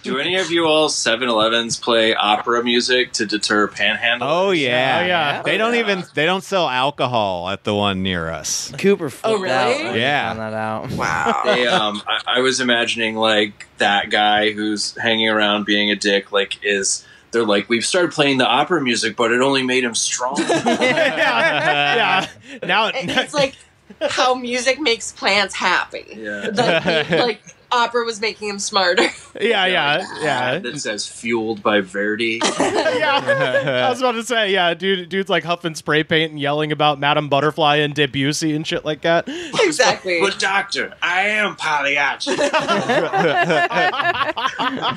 Speaker 5: Do any of you all 7-Elevens play opera music to deter panhandlers?
Speaker 2: Oh yeah,
Speaker 1: yeah.
Speaker 2: They don't sell alcohol at the one near us.
Speaker 3: Cooper flipped
Speaker 4: really?
Speaker 3: out.
Speaker 2: Yeah.
Speaker 3: Found that out.
Speaker 4: Wow.
Speaker 5: They, I was imagining like that guy who's hanging around being a dick, like, they're like, we've started playing the opera music, but it only made him strong.
Speaker 1: Yeah. Now
Speaker 4: It's like how music makes plants happy.
Speaker 5: Yeah.
Speaker 4: Like opera was making him smarter.
Speaker 1: yeah.
Speaker 5: That says fueled by Verdi.
Speaker 1: Yeah. I was about to say, yeah, dude's like huffing spray paint and yelling about Madame Butterfly and Debussy and shit like that.
Speaker 4: Exactly.
Speaker 5: But doctor, I am Pagliacci.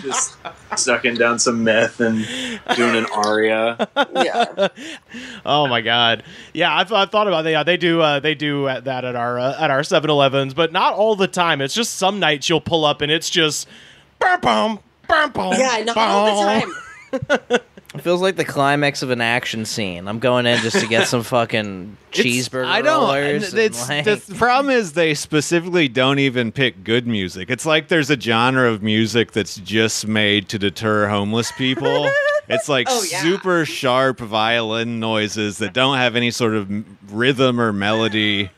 Speaker 5: Just sucking down some meth and doing an aria.
Speaker 4: Yeah.
Speaker 1: Oh my god. Yeah, I've thought about that. Yeah, they do that at our 7-Elevens, but not all the time. It's just some nights you'll pull up and it's just bum bum bum bum.
Speaker 4: Yeah, not all the time.
Speaker 3: It feels like the climax of an action scene. I'm going in just to get some fucking cheeseburger
Speaker 2: I don't.
Speaker 3: rollers.
Speaker 2: The problem is they specifically don't even pick good music. It's like there's a genre of music that's just made to deter homeless people. It's like super sharp violin noises that don't have any sort of rhythm or melody.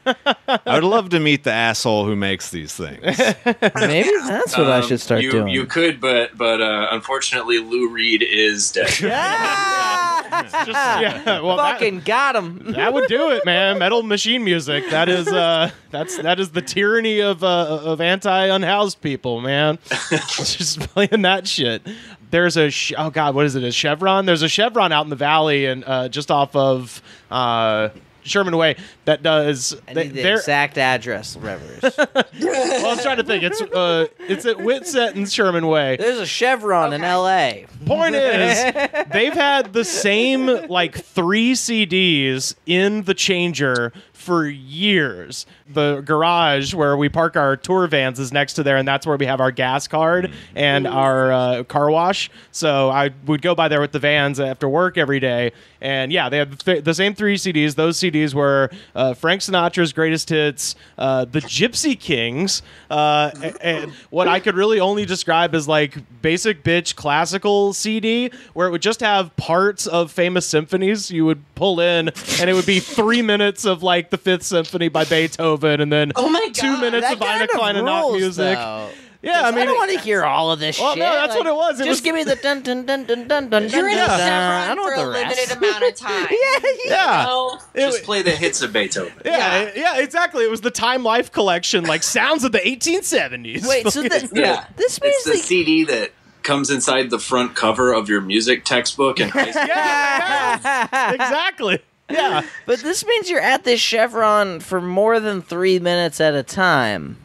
Speaker 2: I would love to meet the asshole who makes these things.
Speaker 3: Maybe that's what I should start doing.
Speaker 5: You could, but unfortunately, Lou Reed is dead.
Speaker 1: Well,
Speaker 3: Fucking got him.
Speaker 1: that would do it, man. Metal machine music. That is that is the tyranny of anti-unhoused people, man. Just playing that shit. There's a oh god, what is it? A Chevron? There's a Chevron out in the valley and just off of Sherman Way that does.
Speaker 3: I need the exact address, Revers.
Speaker 1: Well, I was trying to think. It's at Whitsett and Sherman Way.
Speaker 3: There's a Chevron in L.A.
Speaker 1: Point is, they've had the same like 3 CDs in the changer for years. The garage where we park our tour vans is next to there, and that's where we have our gas card and our car wash. So I would go by there with the vans after work every day. And yeah, they have the same 3 CDs. Those CDs were Frank Sinatra's Greatest Hits, the Gypsy Kings, and what I could really only describe as like basic bitch classical CD, where it would just have parts of famous symphonies you would pull in, and it would be 3 minutes of like the Fifth Symphony by Beethoven, and then
Speaker 4: Oh my
Speaker 1: 2
Speaker 4: God,
Speaker 1: minutes of Eine kleine Nachtmusik. Yeah, I mean,
Speaker 3: I don't want to hear all of this
Speaker 1: well,
Speaker 3: shit.
Speaker 1: no, that's what it was. It
Speaker 3: Just
Speaker 1: was-
Speaker 3: give me the dun dun dun dun dun dun
Speaker 4: You're in
Speaker 3: dun.
Speaker 4: a
Speaker 3: I
Speaker 4: Chevron
Speaker 3: don't
Speaker 4: for a
Speaker 3: want the rest.
Speaker 4: limited amount of time.
Speaker 1: yeah.
Speaker 4: No.
Speaker 5: Just play the hits of Beethoven.
Speaker 1: Yeah, exactly. It was the Time Life collection, like sounds of the 1870s.
Speaker 3: Wait, so this
Speaker 5: It's
Speaker 3: means
Speaker 5: the CD that comes inside the front cover of your music textbook in high school.
Speaker 1: yeah, exactly. Yeah.
Speaker 3: But this means you're at this Chevron for more than 3 minutes at a time.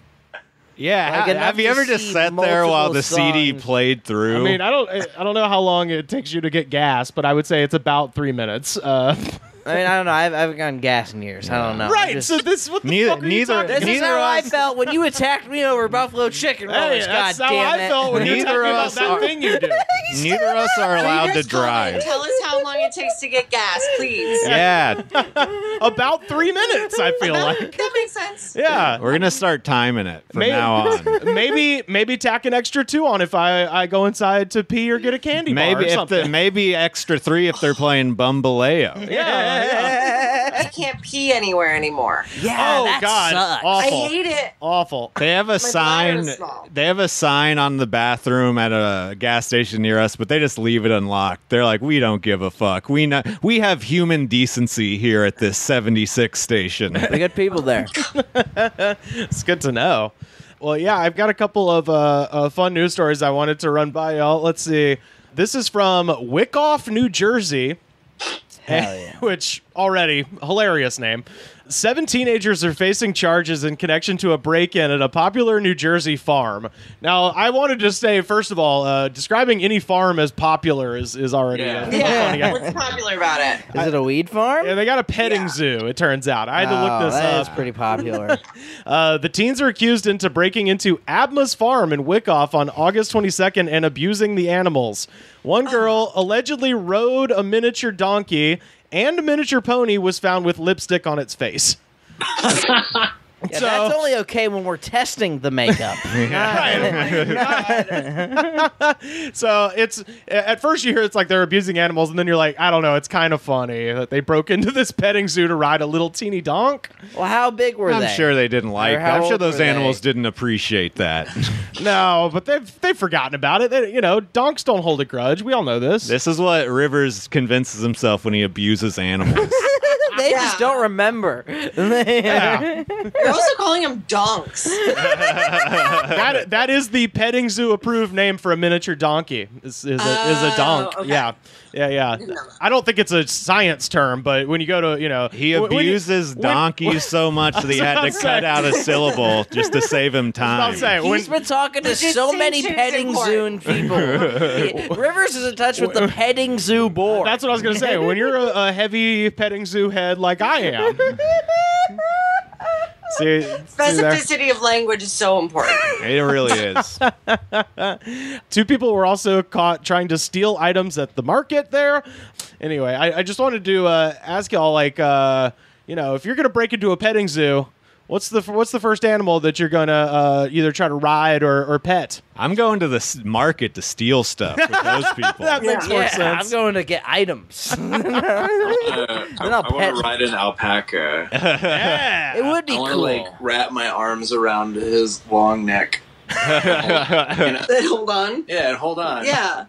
Speaker 2: Yeah,
Speaker 3: Like, enough
Speaker 2: have you
Speaker 3: to
Speaker 2: ever just
Speaker 3: see
Speaker 2: sat there while
Speaker 3: multiple
Speaker 2: the CD
Speaker 3: songs.
Speaker 2: played through?
Speaker 1: I mean, I don't know how long it takes you to get gas, but I would say it's about 3 minutes.
Speaker 3: I mean, I don't know. I haven't gotten gas in years. I don't know.
Speaker 1: Right.
Speaker 3: Just-
Speaker 1: So this what the
Speaker 2: Neither-
Speaker 1: fuck are you
Speaker 2: neither-
Speaker 1: talking
Speaker 3: this
Speaker 1: about?
Speaker 3: is
Speaker 2: neither
Speaker 3: how I
Speaker 2: of us-
Speaker 3: felt when you attacked me over Buffalo Chicken
Speaker 1: Hey,
Speaker 3: Rollers.
Speaker 1: that's
Speaker 3: God
Speaker 1: how
Speaker 3: damn
Speaker 1: I
Speaker 3: it.
Speaker 1: felt when you're
Speaker 2: Neither
Speaker 1: talking
Speaker 2: of
Speaker 1: about
Speaker 2: us
Speaker 1: that
Speaker 2: are-
Speaker 1: thing you do.
Speaker 2: Neither of us are allowed to
Speaker 4: Just call in.
Speaker 2: drive.
Speaker 4: Tell us how long it takes to get gas, please.
Speaker 2: Yeah,
Speaker 1: About 3 minutes, I feel like.
Speaker 4: That makes sense.
Speaker 1: Yeah.
Speaker 2: we're gonna start timing it from
Speaker 1: Maybe-
Speaker 2: now on.
Speaker 1: Maybe tack an extra 2 on if I go inside to pee or get a candy bar
Speaker 2: Maybe
Speaker 1: or
Speaker 2: if
Speaker 1: something.
Speaker 2: maybe extra 3 if they're playing Bumbaleo.
Speaker 4: I can't pee anywhere anymore.
Speaker 3: Yeah,
Speaker 1: Oh,
Speaker 3: that
Speaker 1: God.
Speaker 3: sucks.
Speaker 1: Awful.
Speaker 4: I hate it.
Speaker 1: Awful.
Speaker 2: They have a sign.
Speaker 4: bladder's small.
Speaker 2: They have a sign on the bathroom at a gas station near us, but they just leave it unlocked. They're like, we don't give a fuck. We have human decency here at this 76 station.
Speaker 3: We got people there.
Speaker 1: It's good to know. Well, yeah, I've got a couple of fun news stories I wanted to run by y'all. Let's see. This is from Wyckoff, New Jersey.
Speaker 3: Hell yeah.
Speaker 1: Which already hilarious name. 7 teenagers are facing charges in connection to a break-in at a popular New Jersey farm. Now, I wanted to say, first of all, describing any farm as popular is already funny.
Speaker 4: Yeah. What's popular about it?
Speaker 3: Is it a weed farm?
Speaker 1: Yeah, they got a petting zoo, it turns out. I had to look this
Speaker 3: that
Speaker 1: up.
Speaker 3: is pretty popular.
Speaker 1: The teens are accused into breaking into Abma's farm in Wyckoff on August 22nd and abusing the animals. One girl allegedly rode a miniature donkey and a miniature pony was found with lipstick on its face.
Speaker 3: Yeah,
Speaker 1: So-
Speaker 3: that's only okay when we're testing the makeup.
Speaker 1: So it's at first you hear it's like they're abusing animals, and then you're like, I don't know, it's kind of funny that they broke into this petting zoo to ride a little teeny donk.
Speaker 3: Well, how big were they?
Speaker 2: I'm sure they didn't like that.
Speaker 3: how
Speaker 2: I'm sure
Speaker 3: old
Speaker 2: those
Speaker 3: were
Speaker 2: animals
Speaker 3: they?
Speaker 2: didn't appreciate that.
Speaker 1: No, but they've forgotten about it. Donks don't hold a grudge. We all know this.
Speaker 2: This is what Rivers convinces himself when he abuses animals.
Speaker 3: They just don't remember.
Speaker 1: Yeah.
Speaker 4: You're also calling them donks.
Speaker 1: that is the petting zoo approved name for a miniature donkey. Is a donk.
Speaker 4: Okay.
Speaker 1: Yeah. I don't think it's a science term, but when you go to
Speaker 2: He abuses donkeys so much that he had to cut out a syllable just to save him time.
Speaker 3: He's been talking to so many petting zoo people. Rivers is in touch with the petting zoo board.
Speaker 1: That's what I was gonna say. When you're a heavy petting zoo head like I am. See there?
Speaker 4: Specificity of language is so important.
Speaker 2: It really is.
Speaker 1: 2 people were also caught trying to steal items at the market there. Anyway, I just wanted to ask y'all, if you're gonna break into a petting zoo, what's the first animal that you're gonna either try to ride or pet?
Speaker 2: I'm going to the market to steal stuff with those people.
Speaker 1: That makes more sense.
Speaker 3: I'm going to get items.
Speaker 5: I want to ride an alpaca.
Speaker 1: Yeah.
Speaker 3: It would be
Speaker 5: I want
Speaker 3: cool.
Speaker 5: to wrap my arms around his long neck.
Speaker 4: Then hold on.
Speaker 5: Yeah, and hold on.
Speaker 4: Yeah.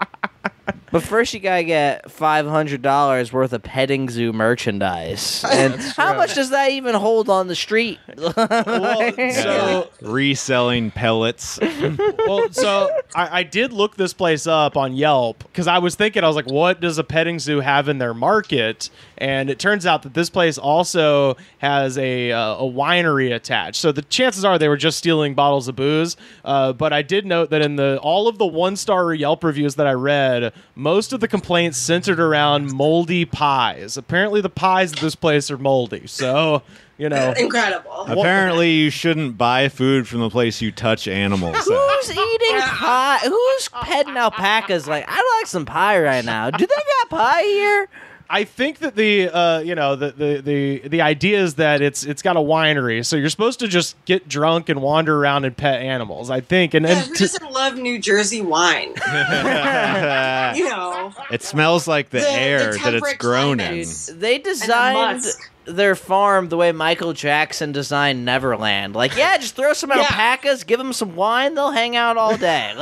Speaker 3: But first, you gotta get $500 worth of petting zoo merchandise. And how much does that even hold on the street?
Speaker 1: So
Speaker 2: Reselling pellets.
Speaker 1: I did look this place up on Yelp because I was like, what does a petting zoo have in their market? And it turns out that this place also has a winery attached. So the chances are they were just stealing bottles of booze. But I did note that in all of the 1-star Yelp reviews that I read, most of the complaints centered around moldy pies. Apparently the pies at this place are moldy. So,
Speaker 4: Incredible.
Speaker 2: Apparently, you shouldn't buy food from the place you touch animals at.
Speaker 3: Who's eating pie? Who's petting alpacas? Like, I'd like some pie right now. Do they got pie here?
Speaker 1: I think that the idea is that it's got a winery, so you're supposed to just get drunk and wander around and pet animals. I think, and
Speaker 4: Who doesn't love New Jersey wine?
Speaker 2: It smells like the air that it's
Speaker 4: temperate
Speaker 2: grown in.
Speaker 4: climates.
Speaker 3: They designed
Speaker 4: musk.
Speaker 3: their farm the way Michael Jackson designed Neverland. Like, yeah, just throw some alpacas, give them some wine, they'll hang out all day.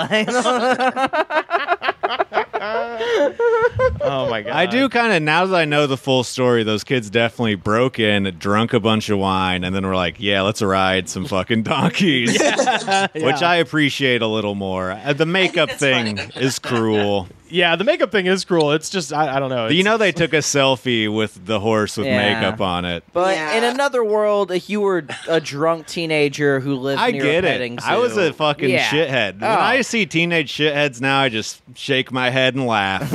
Speaker 1: oh my god!
Speaker 2: I do kind of, now that I know the full story, those kids definitely broke in, drunk a bunch of wine, and then were like, yeah, let's ride some fucking donkeys. Which I appreciate a little more. The makeup thing is cruel.
Speaker 1: Yeah, the makeup thing is cruel. It's just, I don't know.
Speaker 2: They took a selfie with the horse with makeup on it.
Speaker 3: But in another world, if you were a drunk teenager who lived
Speaker 2: I
Speaker 3: near
Speaker 2: get
Speaker 3: a petting
Speaker 2: it.
Speaker 3: zoo,
Speaker 2: I was a fucking shithead. When
Speaker 3: Oh.
Speaker 2: I see teenage shitheads now, I just shake my head and laugh.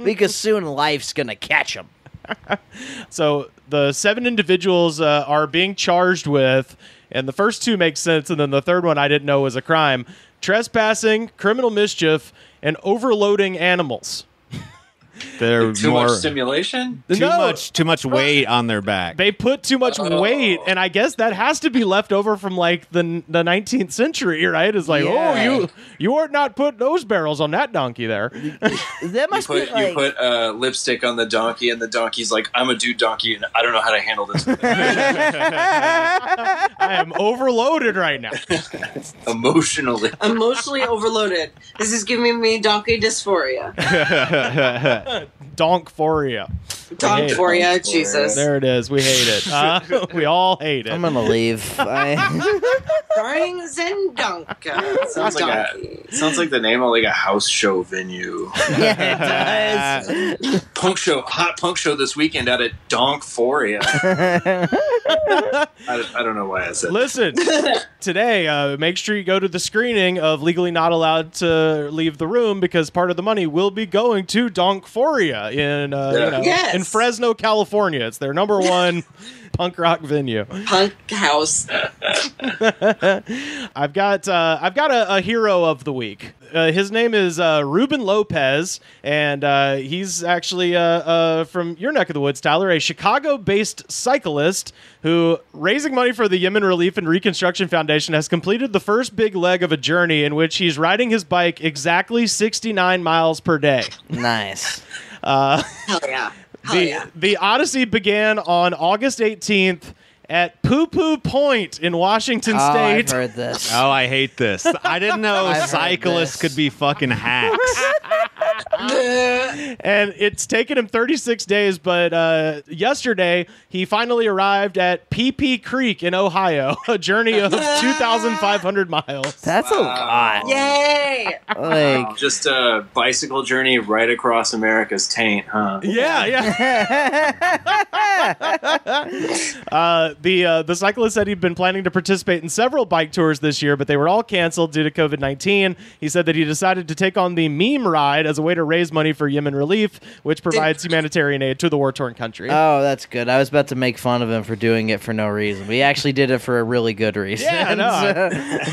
Speaker 3: because soon life's gonna catch them.
Speaker 1: So the 7 individuals are being charged with, and the first 2 make sense, and then the third one I didn't know was a crime: trespassing, criminal mischief, and overloading animals.
Speaker 2: They're
Speaker 5: Too
Speaker 2: more
Speaker 5: much stimulation?
Speaker 2: too much weight on their back.
Speaker 1: They put too much weight, and I guess that has to be left over from like the 19th century, right? It's like,
Speaker 3: Yeah.
Speaker 1: you ought not put those barrels on that donkey there.
Speaker 3: That must be like.
Speaker 5: You put lipstick on the donkey, and the donkey's like, I'm a dude donkey, and I don't know how to handle this.
Speaker 1: I am overloaded right now.
Speaker 5: Emotionally.
Speaker 4: Emotionally overloaded. This is giving me donkey dysphoria.
Speaker 1: Donkphoria.
Speaker 4: Donkphoria, Jesus.
Speaker 1: There it is. We hate it. We all hate it.
Speaker 3: I'm gonna leave.
Speaker 4: Starring Zendonka.
Speaker 5: Sounds like the name of like a house show venue.
Speaker 3: Yeah, it does.
Speaker 5: Hot punk show this weekend out at Donkphoria. I don't know why I said that.
Speaker 1: Listen, today, make sure you go to the screening of Legally Not Allowed to Leave the Room, because part of the money will be going to Donkphoria in Fresno, California. It's their number 1 punk rock venue.
Speaker 4: Punk house.
Speaker 1: I've got a hero of the week. his name is Ruben Lopez, and he's actually from your neck of the woods, Tyler, a Chicago-based cyclist who, raising money for the Yemen Relief and Reconstruction Foundation, has completed the first big leg of a journey in which he's riding his bike exactly 69 miles per day.
Speaker 3: Nice.
Speaker 4: Hell yeah.
Speaker 1: The Odyssey began on August 18th at Poo Poo Point in Washington
Speaker 3: Oh,
Speaker 1: State.
Speaker 3: I've heard this.
Speaker 2: Oh, I hate this. I didn't know
Speaker 3: I've heard
Speaker 2: cyclists
Speaker 3: this.
Speaker 2: could be fucking hacks.
Speaker 1: And it's taken him 36 days, but yesterday he finally arrived at PP Creek in Ohio, a journey of 2,500 miles.
Speaker 3: That's a lot.
Speaker 4: Yay!
Speaker 3: Like,
Speaker 5: Just a bicycle journey right across America's taint, huh?
Speaker 1: Yeah. The cyclist said he'd been planning to participate in several bike tours this year, but they were all canceled due to COVID-19. He said that he decided to take on the meme ride as a way to raise money for Yemen Relief, which provides humanitarian aid to the war-torn country.
Speaker 3: oh, that's good. I was about to make fun of him for doing it for no reason, but he actually did it for a really good reason.
Speaker 1: Yeah, I know.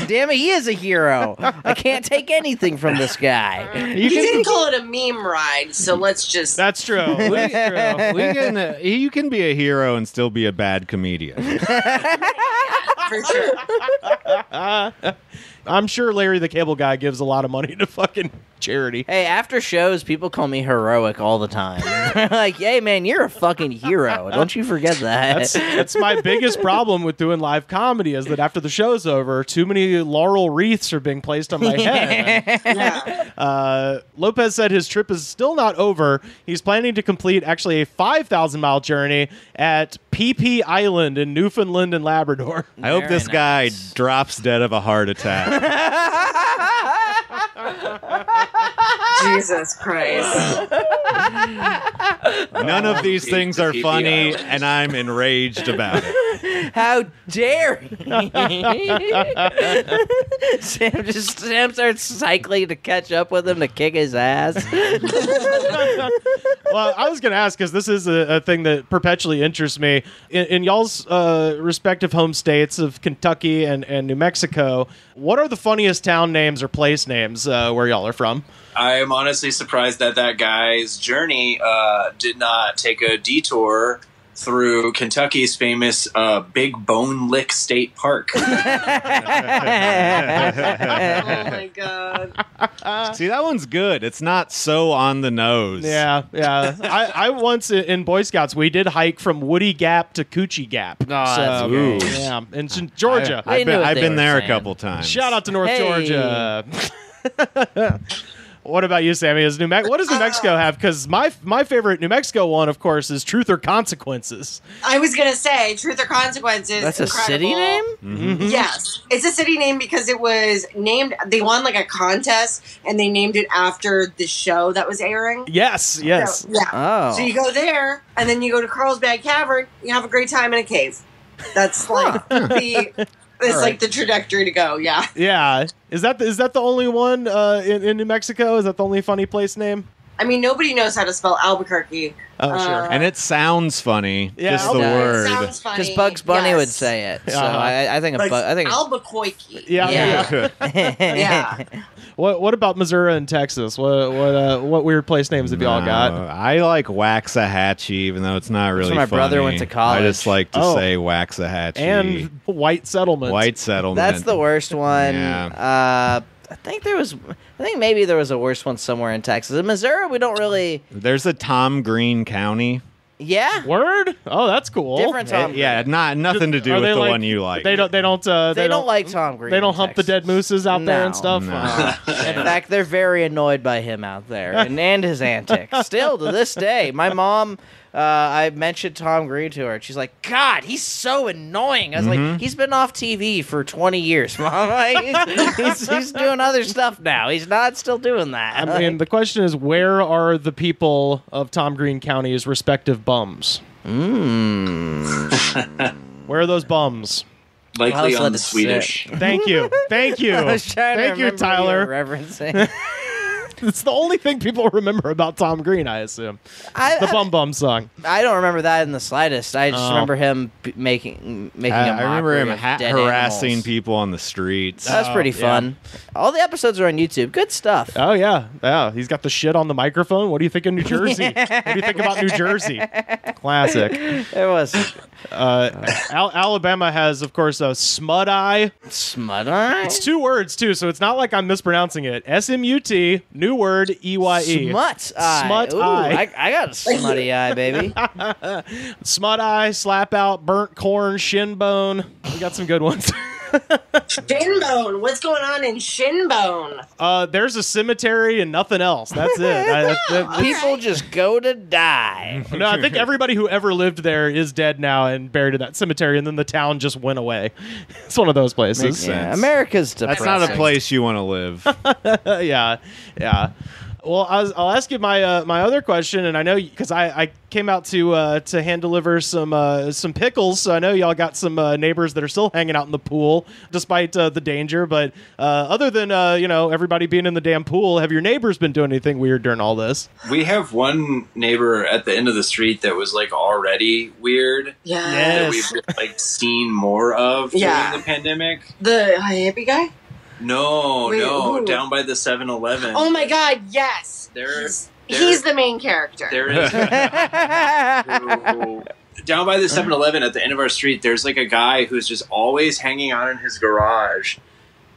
Speaker 3: Damn it, he is a hero. I can't take anything from this guy.
Speaker 4: You didn't call it a meme ride, so let's just.
Speaker 1: That's true. That's true.
Speaker 2: You can be a hero and still be a bad comedian.
Speaker 4: For sure.
Speaker 1: I'm sure Larry the Cable Guy gives a lot of money to fucking charity.
Speaker 3: Hey, after shows, people call me heroic all the time. Like, hey, man, you're a fucking hero. Don't you forget that.
Speaker 1: That's my biggest problem with doing live comedy is that after the show's over, too many laurel wreaths are being placed on my head.
Speaker 4: Yeah.
Speaker 1: Lopez said his trip is still not over. He's planning to complete actually a 5,000-mile journey at PP Island in Newfoundland and Labrador.
Speaker 2: I hope
Speaker 3: Very
Speaker 2: this guy
Speaker 3: nice.
Speaker 2: drops dead of a heart attack.
Speaker 4: Jesus Christ.
Speaker 2: None of these things are
Speaker 5: PP
Speaker 2: funny,
Speaker 5: Island.
Speaker 2: and I'm enraged about it.
Speaker 3: How dare he? Sam starts cycling to catch up with him to kick his ass.
Speaker 1: Well, I was going to ask, because this is a thing that perpetually interests me. In y'all's respective home states of Kentucky and New Mexico, what are the funniest town names or place names where y'all are from?
Speaker 5: I am honestly surprised that guy's journey did not take a detour through Kentucky's famous Big Bone Lick State Park.
Speaker 4: Oh my God.
Speaker 2: See, that one's good. It's not so on the nose.
Speaker 1: Yeah. I once in Boy Scouts, we did hike from Woody Gap to Coochie Gap.
Speaker 3: that's
Speaker 2: great.
Speaker 1: Yeah, in Georgia.
Speaker 3: They knew what
Speaker 2: I've
Speaker 3: they
Speaker 2: been
Speaker 3: were
Speaker 2: there a
Speaker 3: saying.
Speaker 2: couple times.
Speaker 1: Shout out to North
Speaker 3: Hey.
Speaker 1: Georgia. What about you, Sammy? What does New Mexico have? Because my favorite New Mexico one, of course, is Truth or Consequences.
Speaker 4: I was going to say, Truth or Consequences.
Speaker 3: That's a city
Speaker 4: incredible.
Speaker 3: name?
Speaker 4: Yes. It's a city name because it was named, they won like a contest and they named it after the show that was airing.
Speaker 1: Yes.
Speaker 4: So, yeah.
Speaker 3: Oh.
Speaker 4: So you go there and then you go to Carlsbad Cavern, you have a great time in a cave. That's like like the trajectory to go, yeah.
Speaker 1: Yeah. Is that the only one in New Mexico? Is that the only funny place name?
Speaker 4: I mean, nobody knows how to spell Albuquerque.
Speaker 1: Oh, sure.
Speaker 2: And it sounds funny.
Speaker 1: Yeah,
Speaker 2: just the
Speaker 1: okay.
Speaker 2: word.
Speaker 4: Sounds funny.
Speaker 3: Because Bugs Bunny
Speaker 4: yes.
Speaker 3: would say it. So
Speaker 1: Uh-huh.
Speaker 3: I think
Speaker 4: Like
Speaker 3: I think
Speaker 4: Albuquerque.
Speaker 1: Yeah.
Speaker 4: Yeah.
Speaker 1: What about Missouri and Texas? What weird place names have y'all got?
Speaker 2: I like Waxahachie, even though it's not really
Speaker 3: where my
Speaker 2: funny.
Speaker 3: brother went to college.
Speaker 2: I just like to
Speaker 1: Oh.
Speaker 2: say Waxahachie.
Speaker 1: And White Settlement.
Speaker 2: White Settlement.
Speaker 3: That's the worst one.
Speaker 2: Yeah.
Speaker 3: I think maybe there was a worse one somewhere in Texas. In Missouri, we don't really.
Speaker 2: There's a Tom Green County.
Speaker 3: Yeah.
Speaker 1: Word? Oh, that's cool.
Speaker 3: Different Tom.
Speaker 2: Yeah, nothing to do
Speaker 1: Are
Speaker 2: with
Speaker 1: they
Speaker 2: the
Speaker 1: like-
Speaker 2: one you like.
Speaker 1: They don't
Speaker 3: like Tom Green.
Speaker 1: They don't
Speaker 3: in
Speaker 1: hump the
Speaker 3: Texas.
Speaker 1: dead mooses out there and
Speaker 3: No.
Speaker 1: stuff.
Speaker 2: No.
Speaker 3: In fact, they're very annoyed by him out there and his antics. Still to this day, my mom. I mentioned Tom Green to her, and she's like, "God, he's so annoying." I was like, "He's been off TV for 20 years, Mom. He's doing other stuff now. He's not still doing that."
Speaker 1: I mean, the question is, where are the people of Tom Green County's respective bums? Where are those bums?
Speaker 5: Likely
Speaker 3: I'll
Speaker 5: on
Speaker 3: let
Speaker 5: the
Speaker 3: it
Speaker 5: Swedish.
Speaker 1: Thank you.
Speaker 3: I was trying to
Speaker 1: Thank you,
Speaker 3: remember
Speaker 1: Tyler.
Speaker 3: you were referencing.
Speaker 1: It's the only thing people remember about Tom Green, I assume. The Bum Bum song.
Speaker 3: I don't remember that in the slightest. I just remember him making a
Speaker 2: I remember him
Speaker 3: mockery of dead
Speaker 2: harassing
Speaker 3: animals.
Speaker 2: people on the streets.
Speaker 3: That's pretty fun. All the episodes are on YouTube. Good stuff.
Speaker 1: Oh, yeah. He's got the shit on the microphone. What do you think of New Jersey? What do you think about New Jersey? Classic.
Speaker 3: It was
Speaker 1: Alabama has, of course, a smut eye.
Speaker 3: smut eye.
Speaker 1: It's 2 words, too, so it's not like I'm mispronouncing it. SMUT, new word, EYE.
Speaker 3: Smut eye.
Speaker 1: Smut
Speaker 3: Ooh,
Speaker 1: eye.
Speaker 3: I got a smutty eye, baby.
Speaker 1: Smut eye, slap out, burnt corn, shin bone. We got some good ones.
Speaker 4: Shinbone. What's going on in Shinbone?
Speaker 1: There's a cemetery and nothing else. That's it.
Speaker 3: People just go to die.
Speaker 1: No, I think everybody who ever lived there is dead now and buried in that cemetery, and then the town just went away. It's one of those places.
Speaker 2: Makes sense.
Speaker 3: Yeah, America's depressing.
Speaker 2: That's not a place you want to live.
Speaker 1: Yeah. Well, I'll ask you my my other question, and I know because I came out to hand deliver some pickles, so I know y'all got some neighbors that are still hanging out in the pool despite the danger. But other than everybody being in the damn pool, have your neighbors been doing anything weird during all this?
Speaker 5: We have one neighbor at the end of the street that was like already weird.
Speaker 4: Yeah.
Speaker 5: That we've like seen more of during the pandemic.
Speaker 4: The hippie guy?
Speaker 5: No,
Speaker 4: Wait, who?
Speaker 5: down by the 7-Eleven.
Speaker 4: Oh my god, yes. He's the main character.
Speaker 5: There is down by the 7-Eleven at the end of our street. There's like a guy who's just always hanging out in his garage,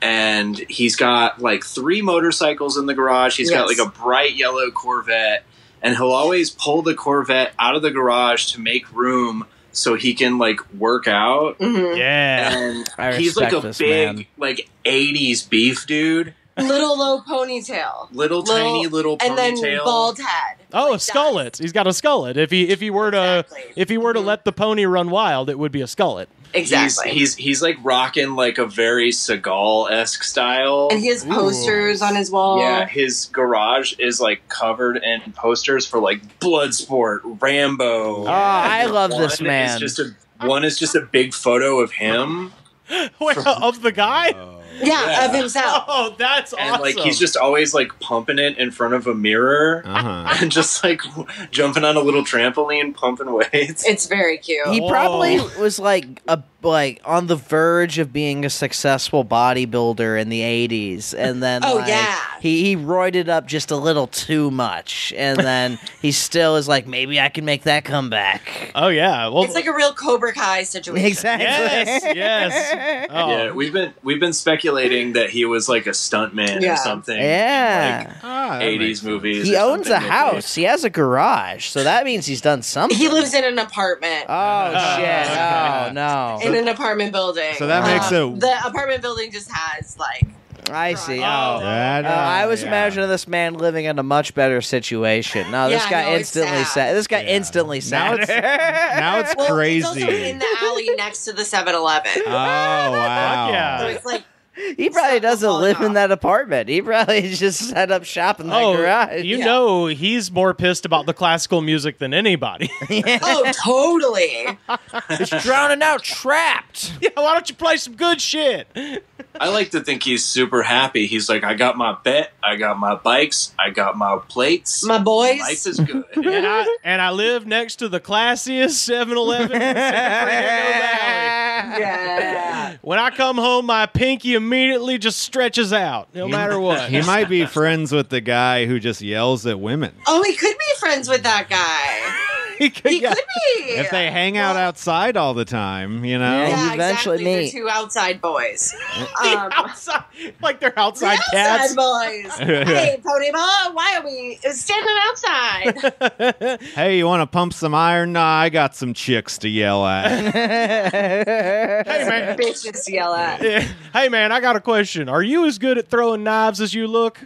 Speaker 5: and he's got like 3 motorcycles in the garage. He's got like a bright yellow Corvette, and he'll always pull the Corvette out of the garage to make room so he can like work out.
Speaker 4: Mm-hmm.
Speaker 1: Yeah,
Speaker 5: and he's like a big like 80s beef dude.
Speaker 4: Little low ponytail.
Speaker 5: Tiny little ponytail.
Speaker 4: And then bald head.
Speaker 1: Oh,
Speaker 4: Like
Speaker 1: a skullet. He's got a skullet. If he were to let the pony run wild, it would be a skullet.
Speaker 4: Exactly.
Speaker 5: He's like rocking like a very Seagal-esque style.
Speaker 4: And he has posters on his wall.
Speaker 5: Yeah, his garage is like covered in posters for like Bloodsport, Rambo.
Speaker 3: Oh, I love this man.
Speaker 5: One is just a big photo of him.
Speaker 1: Wait, of the guy?
Speaker 4: Yeah, of himself.
Speaker 1: Oh, that's awesome.
Speaker 5: And like he's just always like pumping it in front of a mirror and just like jumping on a little trampoline, pumping weights.
Speaker 4: It's very cute.
Speaker 3: He probably was like on the verge of being a successful bodybuilder in the 80s, and then he roided up just a little too much, and then he still is like, maybe I can make that comeback.
Speaker 1: Oh yeah, well,
Speaker 4: it's like a real Cobra Kai situation.
Speaker 3: Exactly.
Speaker 1: Yes. Oh.
Speaker 5: Yeah, we've been speculating that he was like a stuntman or something.
Speaker 3: Yeah,
Speaker 5: like 80s movies.
Speaker 3: He owns a house. He has a garage, so that means he's done something.
Speaker 4: He lives in an apartment.
Speaker 3: Oh shit!
Speaker 1: Okay.
Speaker 3: Oh no!
Speaker 4: In an apartment building.
Speaker 2: So that makes it.
Speaker 4: The apartment building just has like.
Speaker 3: I see.
Speaker 2: I
Speaker 3: was imagining this man living in a much better situation. No, this guy instantly sad. This guy instantly sad.
Speaker 2: Now it's crazy.
Speaker 4: He's also in the alley next to the 7-Eleven.
Speaker 2: Oh wow!
Speaker 1: Yeah.
Speaker 4: So it's like.
Speaker 3: He probably doesn't live in that apartment. He probably just set up shop in that garage.
Speaker 1: You know he's more pissed about the classical music than anybody.
Speaker 4: Oh, totally.
Speaker 3: It's drowning out Trapped.
Speaker 1: Yeah, why don't you play some good shit?
Speaker 5: I like to think he's super happy. He's like, I got my bet, I got my bikes, I got my plates.
Speaker 4: My boys.
Speaker 5: Life is good.
Speaker 1: and I live next to the classiest 7-Eleven in the San Fernando Valley.
Speaker 4: Yeah.
Speaker 1: When I come home, my pinky immediately just stretches out, no matter what.
Speaker 2: He might be friends with the guy who just yells at women.
Speaker 4: Oh, he could be friends with that guy. He could be.
Speaker 2: If they hang out outside all the time, you know.
Speaker 3: Yeah.
Speaker 4: Yeah,
Speaker 3: eventually
Speaker 4: exactly.
Speaker 3: meet.
Speaker 4: They're 2 outside boys.
Speaker 1: Outside, like they're outside
Speaker 4: Outside
Speaker 1: cats.
Speaker 4: boys. Hey, Pony Ball, why are we standing outside?
Speaker 2: Hey, you want to pump some iron? Nah, I got some chicks to yell at.
Speaker 1: Hey man,
Speaker 4: Bitches yell at.
Speaker 1: hey man, I got a question. Are you as good at throwing knives as you look?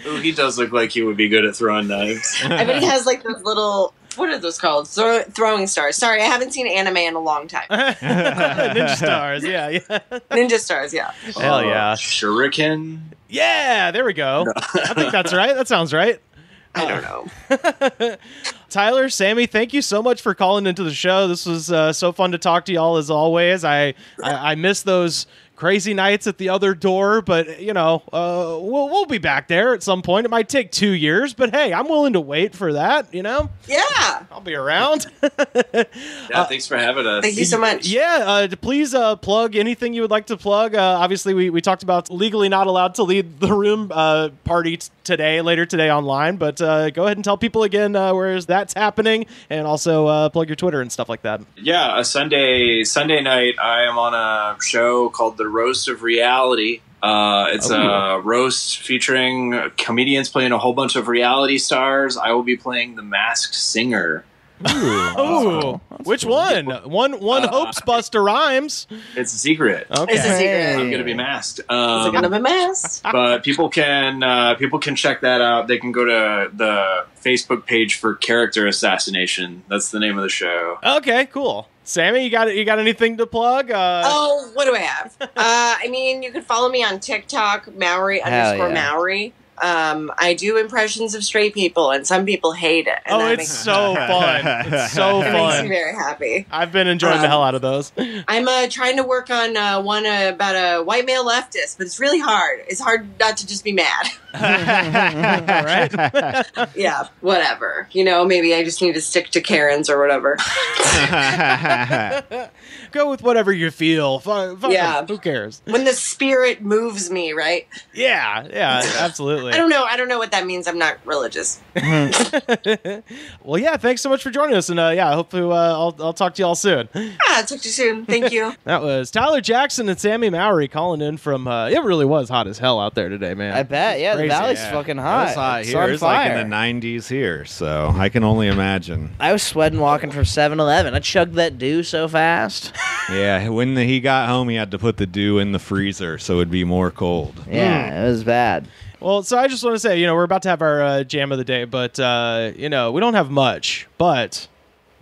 Speaker 5: Ooh, he does look like he would be good at throwing knives.
Speaker 4: I bet he has like those little. What are those called? Throwing stars. Sorry, I haven't seen anime in a long time.
Speaker 1: Ninja stars, yeah.
Speaker 4: Ninja stars, yeah.
Speaker 1: Hell yeah.
Speaker 5: Shuriken?
Speaker 1: Yeah, there we go. I think that's right. That sounds right.
Speaker 4: I don't know.
Speaker 1: Tyler, Sammy, thank you so much for calling into the show. This was so fun to talk to y'all as always. I miss those crazy nights at the other door, but we'll be back there at some point. It might take 2 years, but hey, I'm willing to wait for that.
Speaker 4: Yeah.
Speaker 1: I'll be around.
Speaker 5: Yeah, thanks for having us.
Speaker 4: Thank you so much.
Speaker 1: Yeah, please plug anything you would like to plug. Obviously, we talked about legally not allowed to leave the room party later today online, but go ahead and tell people again where that's happening, and also plug your Twitter and stuff like that.
Speaker 5: Yeah, a Sunday night, I am on a show called The Roast of Reality. It's a roast featuring comedians playing a whole bunch of reality stars. I will be playing The Masked Singer.
Speaker 1: Ooh, which one? One hopes Buster Rhymes.
Speaker 5: It's a secret.
Speaker 1: Okay.
Speaker 4: It's a secret.
Speaker 5: I'm gonna be masked.
Speaker 4: Is it gonna be masked?
Speaker 5: But people can check that out. They can go to the Facebook page for Character Assassination. That's the name of the show.
Speaker 1: Okay, cool. Sammy, you got anything to plug?
Speaker 4: What do I have? You can follow me on TikTok, Mowery _Mowery. I do impressions of straight people, and some people hate it. And
Speaker 1: it's so fun. It's so
Speaker 4: It
Speaker 1: fun.
Speaker 4: makes me very happy.
Speaker 1: I've been enjoying the hell out of those.
Speaker 4: I'm trying to work on one about a white male leftist, but it's really hard. It's hard not to just be mad.
Speaker 1: Right?
Speaker 4: Yeah, whatever. Maybe I just need to stick to Karens or whatever.
Speaker 1: Go with whatever you feel.
Speaker 4: Yeah.
Speaker 1: Who cares?
Speaker 4: When the spirit moves me, right?
Speaker 1: Yeah, absolutely.
Speaker 4: I don't know what that means. I'm not religious.
Speaker 1: Well, yeah, thanks so much for joining us, and hopefully I'll talk to you all soon.
Speaker 4: Talk to you soon. Thank you.
Speaker 1: That was Tyler Jackson and Sammy Mowrey calling in from. It really was hot as hell out there today, man.
Speaker 3: I bet. Yeah,
Speaker 1: Crazy.
Speaker 3: the valley's fucking hot.
Speaker 2: It's hot
Speaker 3: It's
Speaker 2: here.
Speaker 3: on
Speaker 2: It's like
Speaker 3: fire.
Speaker 2: in the 90s here, so I can only imagine.
Speaker 3: I was sweating walking from 7-Eleven. I chugged that dew so fast.
Speaker 2: Yeah, when he got home, he had to put the dew in the freezer so it'd be more cold.
Speaker 3: Yeah, it was bad.
Speaker 1: Well, so I just want to say, we're about to have our jam of the day, but we don't have much, but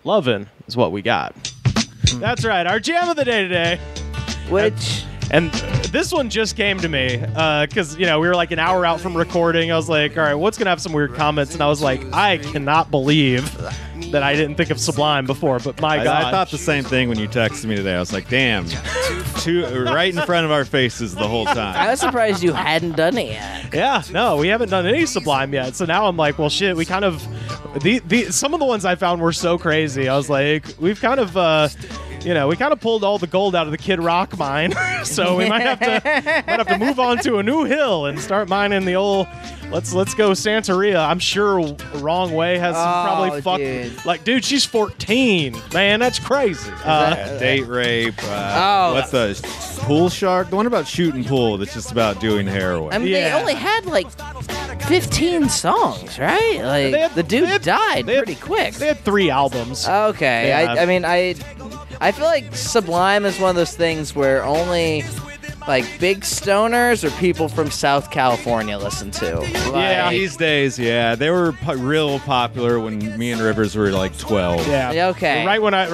Speaker 1: lovin' is what we got. That's right, our jam of the day today.
Speaker 3: Which...
Speaker 1: And this one just came to me because, we were like an hour out from recording. I was like, all right, what's going to have some weird comments? And I was like, I cannot believe that I didn't think of Sublime before, but my God.
Speaker 2: I thought the same thing when you texted me today. I was like, damn, right in front of our faces the whole time.
Speaker 3: I was surprised you hadn't done it yet.
Speaker 1: Yeah, no, we haven't done any Sublime yet. So now I'm like, well, shit, we kind of... some of the ones I found were so crazy. I was like, we've kind of... we kind of pulled all the gold out of the Kid Rock mine, so we might have to move on to a new hill and start mining the old. Let's go Santeria. I'm sure Wrong Way has some probably
Speaker 3: dude.
Speaker 1: Like, dude, she's 14. Man, that's crazy.
Speaker 2: Date rape. What's the pool shark? The one about shooting pool that's just about doing heroin.
Speaker 3: I mean, they only had like 15 songs, right? Like the dude died pretty quick.
Speaker 1: They had 3 albums.
Speaker 3: Okay,
Speaker 1: Yeah.
Speaker 3: I feel like Sublime is one of those things where only like big stoners or people from South California listen to.
Speaker 1: Yeah.
Speaker 2: These days, yeah, they were real popular when me and Rivers were like 12.
Speaker 1: Yeah.
Speaker 3: Okay.
Speaker 1: Right when I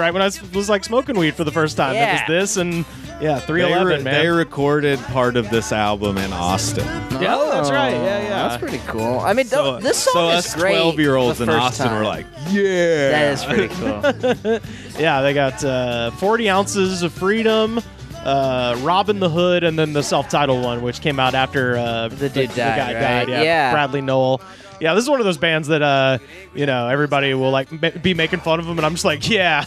Speaker 1: was like smoking weed for the first time.
Speaker 3: Yeah.
Speaker 1: It was this and 311, man.
Speaker 2: They recorded part of this album in Austin.
Speaker 1: Yeah, that's right. Yeah.
Speaker 3: That's pretty cool. I mean, this song
Speaker 2: so
Speaker 3: is
Speaker 2: us
Speaker 3: great.
Speaker 2: 12-year-olds
Speaker 3: the
Speaker 2: in
Speaker 3: first
Speaker 2: Austin
Speaker 3: time.
Speaker 2: were like, yeah.
Speaker 3: That is pretty cool.
Speaker 1: Yeah, they got 40 Ounces of Freedom, Robin the Hood, and then the self-titled one, which came out after
Speaker 3: the dude
Speaker 1: guy
Speaker 3: died, right?
Speaker 1: died.
Speaker 3: Yeah.
Speaker 1: Bradley Noel. Yeah, this is one of those bands that everybody will like be making fun of them, and I'm just like, yeah,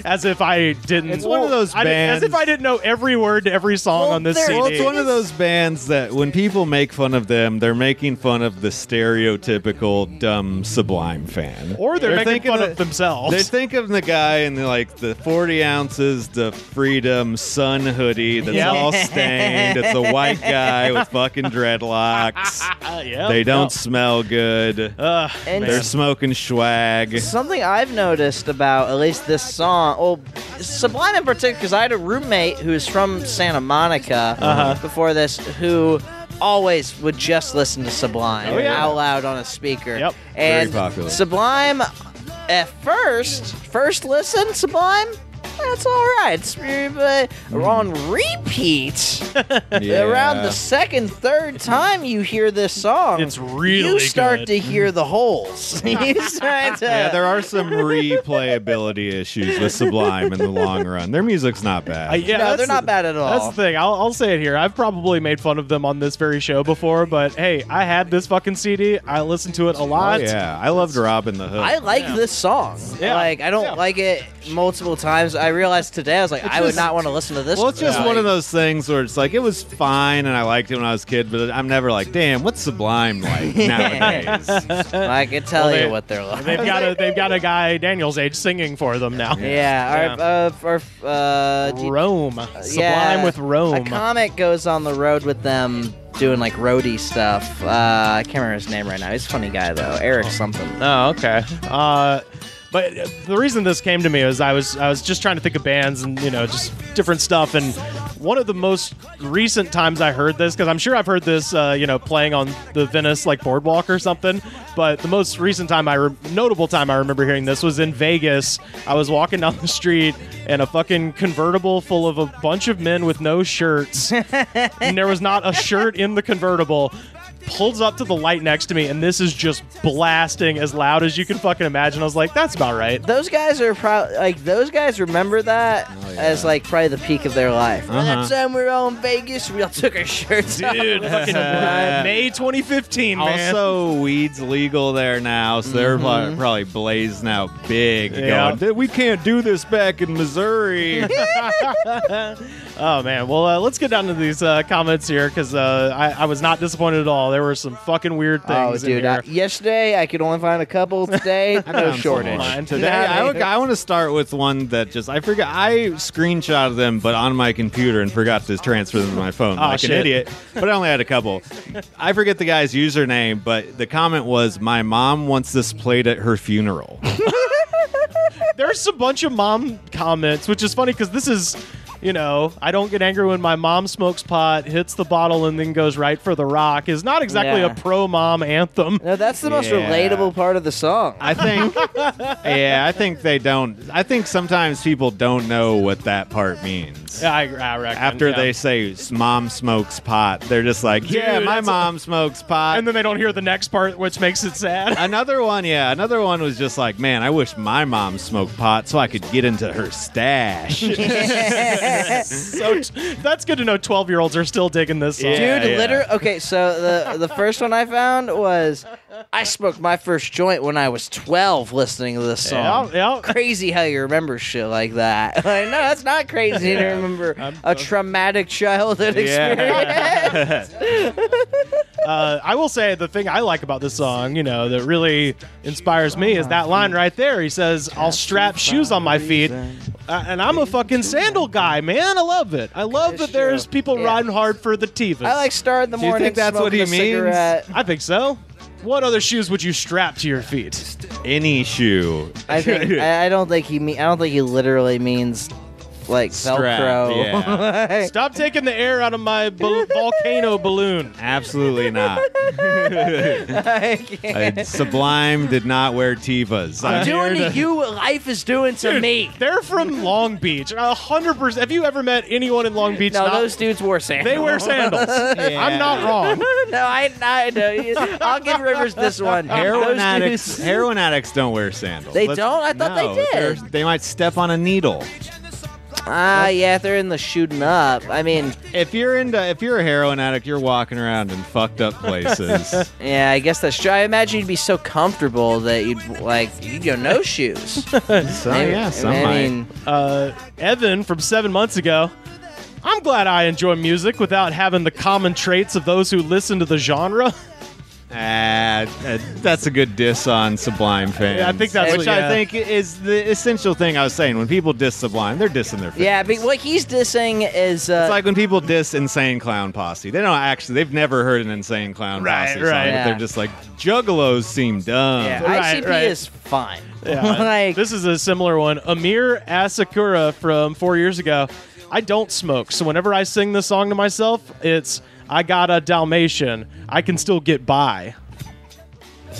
Speaker 1: as if I didn't.
Speaker 2: It's one of those bands.
Speaker 1: As if I didn't know every word to every song on this CD.
Speaker 2: Well, it's one of those bands that when people make fun of them, they're making fun of the stereotypical dumb Sublime fan,
Speaker 1: or they're making
Speaker 2: thinking
Speaker 1: fun of themselves.
Speaker 2: They think of the guy in the 40 ounces, the Freedom Sun hoodie that's all stained. It's a white guy with fucking dreadlocks. They don't smell good.
Speaker 3: And
Speaker 2: they're smoking swag.
Speaker 3: Something I've noticed about at least this song, Sublime in particular, because I had a roommate who was from Santa Monica before this, who always would just listen to Sublime out loud on a speaker.
Speaker 1: Yep.
Speaker 3: And
Speaker 2: very popular.
Speaker 3: Sublime, at first listen, Sublime, that's all right. It's on repeat. Around the second, third time you hear this song,
Speaker 1: It's really
Speaker 3: you start
Speaker 1: good.
Speaker 3: to hear the holes. You start to,
Speaker 2: Yeah, there are some replayability issues with Sublime in the long run. Their music's not bad.
Speaker 1: Yeah,
Speaker 3: no,
Speaker 1: that's
Speaker 3: they're not bad at all.
Speaker 1: That's the thing. I'll say it here. I've probably made fun of them on this very show before, but hey, I had this fucking CD. I listened to it a
Speaker 2: Oh,
Speaker 1: lot.
Speaker 2: yeah, I loved Robin the Hood.
Speaker 3: I like this song.
Speaker 1: Yeah.
Speaker 3: Like, I don't like it multiple times. I realized today, I was like, I would
Speaker 2: just-
Speaker 3: not want to listen to this.
Speaker 2: Well, it's just
Speaker 3: like,
Speaker 2: one of those things where it's like it was fine and I liked it when I was a kid, but I'm never like, damn, what's Sublime like nowadays?
Speaker 3: I can tell
Speaker 1: Well,
Speaker 3: you what they're like.
Speaker 1: They've got a guy Daniel's age singing for them now.
Speaker 3: Yeah,
Speaker 1: Rome, Sublime with Rome.
Speaker 3: A comic goes on the road with them doing like roadie stuff. I can't remember his name right now. He's a funny guy though, Eric something.
Speaker 1: Oh, okay. But the reason this came to me is I was just trying to think of bands and just different stuff, and one of the most recent times I heard this, because I'm sure I've heard this playing on the Venice like boardwalk or something, but the most recent time notable time I remember hearing this was in Vegas. I was walking down the street and a fucking convertible full of a bunch of men with no shirts, and there was not a shirt in the convertible. Pulls up to the light next to me, and this is just blasting as loud as you can fucking imagine. I was like, that's about right.
Speaker 3: Those guys are those guys remember that as like probably the peak of their life. That time we were all in Vegas, we all took our shirts off.
Speaker 1: Dude, fucking May 2015, man.
Speaker 2: Also, weed's legal there now, so they're probably blazing out big.
Speaker 1: Yeah.
Speaker 2: Going, we can't do this back in Missouri.
Speaker 1: Oh, man. Well, let's get down to these comments here, because I was not disappointed at all. There were some fucking weird
Speaker 3: Oh,
Speaker 1: things in
Speaker 3: dude!
Speaker 1: here.
Speaker 3: Yesterday I could only find a couple. Today, no shortage.
Speaker 1: Fine.
Speaker 2: Today, I want to start with one that I screenshotted them, but on my computer and forgot to transfer them to my phone like
Speaker 1: shit.
Speaker 2: an idiot. But I only had a couple. I forget the guy's username, but the comment was, "My mom wants this played at her funeral."
Speaker 1: There's a bunch of mom comments, which is funny because this is, I don't get angry when my mom smokes pot, hits the bottle, and then goes right for the rock is not exactly
Speaker 3: Yeah.
Speaker 1: a pro-mom anthem.
Speaker 3: No, that's the most
Speaker 2: Yeah.
Speaker 3: relatable part of the song.
Speaker 2: I think, I think they don't. I think sometimes people don't know what that part means.
Speaker 1: Yeah, I reckon.
Speaker 2: After
Speaker 1: yeah.
Speaker 2: they say mom smokes pot, they're just like, yeah,
Speaker 1: Dude,
Speaker 2: my
Speaker 1: that's
Speaker 2: mom smokes pot.
Speaker 1: And then they don't hear the next part, which makes it sad.
Speaker 2: Another one was just like, man, I wish my mom smoked pot so I could get into her stash.
Speaker 1: So that's good to know 12-year-olds are still digging this song.
Speaker 2: Yeah.
Speaker 3: Dude, okay, so the first one I found was I smoked my first joint when I was 12 listening to this song.
Speaker 1: Yeah.
Speaker 3: Crazy how you remember shit like that. Like, no, that's not crazy to remember a traumatic childhood experience.
Speaker 1: I will say the thing I like about this song, that really inspires me is that line right there. He says, I'll strap shoes on my feet. And I'm a fucking sandal guy, man. I love it. I love that there's people riding hard for the Tivas.
Speaker 3: I like starting the
Speaker 2: Do you
Speaker 3: morning
Speaker 2: think that's what
Speaker 3: smoking
Speaker 2: he
Speaker 3: a
Speaker 2: means?
Speaker 3: cigarette.
Speaker 1: I think so. What other shoes would you strap to your feet?
Speaker 2: Any shoe.
Speaker 3: I think I don't think he literally means like
Speaker 2: Strap,
Speaker 3: Velcro.
Speaker 2: yeah.
Speaker 1: Stop taking the air out of my volcano balloon.
Speaker 2: Absolutely not.
Speaker 3: I can't.
Speaker 2: Sublime did not wear Tivas.
Speaker 3: I'm doing to you what life is doing to
Speaker 1: Dude,
Speaker 3: me.
Speaker 1: They're from Long Beach. 100%. Have you ever met anyone in Long Beach?
Speaker 3: No,
Speaker 1: not-
Speaker 3: those dudes wore sandals.
Speaker 1: They wear sandals. I'm not wrong.
Speaker 3: No, I know. I'll give Rivers this one.
Speaker 2: Heroin
Speaker 3: Those
Speaker 2: addicts,
Speaker 3: dudes-
Speaker 2: heroin addicts don't wear sandals.
Speaker 3: They don't? I thought they
Speaker 2: No,
Speaker 3: did.
Speaker 2: They might step on a needle.
Speaker 3: Yeah, if they're in the shooting up. I mean,
Speaker 2: If you're a heroin addict, you're walking around in fucked up places.
Speaker 3: yeah, I guess that's true. I imagine you'd be so comfortable that you'd go no shoes.
Speaker 2: Some might.
Speaker 1: Evan from 7 months ago. I'm glad I enjoy music without having the common traits of those who listen to the genre.
Speaker 2: That's a good diss on Sublime fans.
Speaker 1: Yeah, I think that's
Speaker 2: which
Speaker 1: what-
Speaker 2: I
Speaker 1: yeah.
Speaker 2: think is the essential thing I was saying. When people diss Sublime, they're dissing their fans.
Speaker 3: Yeah, but what he's dissing is
Speaker 2: It's like when people diss Insane Clown Posse. They don't actually. They've never heard an Insane Clown Posse song,
Speaker 1: right.
Speaker 2: but
Speaker 3: Yeah.
Speaker 2: they're just like Juggalos seem dumb.
Speaker 3: yeah,
Speaker 1: Right,
Speaker 3: ICP
Speaker 1: right.
Speaker 3: is fine.
Speaker 1: Yeah,
Speaker 3: Like-
Speaker 1: this is a similar one. Amir Asakura from 4 years ago. I don't smoke, so whenever I sing this song to myself, it's I got a Dalmatian. I can still get by.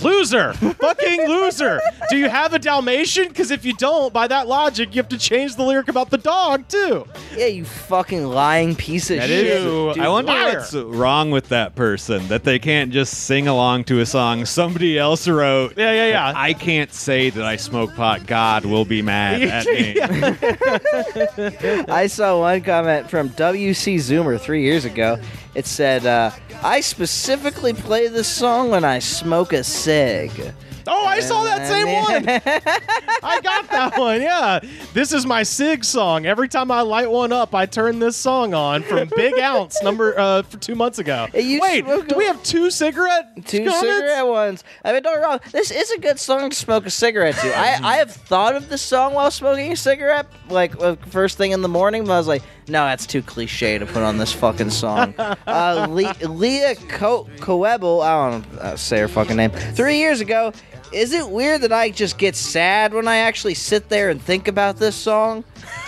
Speaker 1: Loser. Fucking loser. Do you have a Dalmatian? Because if you don't, by that logic, you have to change the lyric about the dog, too.
Speaker 3: Yeah, you fucking lying piece of
Speaker 2: That
Speaker 3: shit.
Speaker 2: is,
Speaker 1: Dude,
Speaker 2: I wonder
Speaker 1: liar.
Speaker 2: what's wrong with that person, that they can't just sing along to a song somebody else wrote.
Speaker 1: Yeah.
Speaker 2: I can't say that I smoke pot. God will be mad at me.
Speaker 3: I saw one comment from WC Zoomer 3 years ago. It said, I specifically play this song when I smoke a cig.
Speaker 1: Oh, I saw that same one. I got that one, yeah. This is my SIG song. Every time I light one up, I turn this song on from Big Ounce for 2 months ago. Wait, do we have two cigarette comments?
Speaker 3: Ones. I mean, don't get me wrong. This is a good song to smoke a cigarette to. I have thought of this song while smoking a cigarette, like first thing in the morning, but I was like, no, that's too cliche to put on this fucking song. Leah Coebel, I don't know, say her fucking name. 3 years ago, is it weird that I just get sad when I actually sit there and think about this song?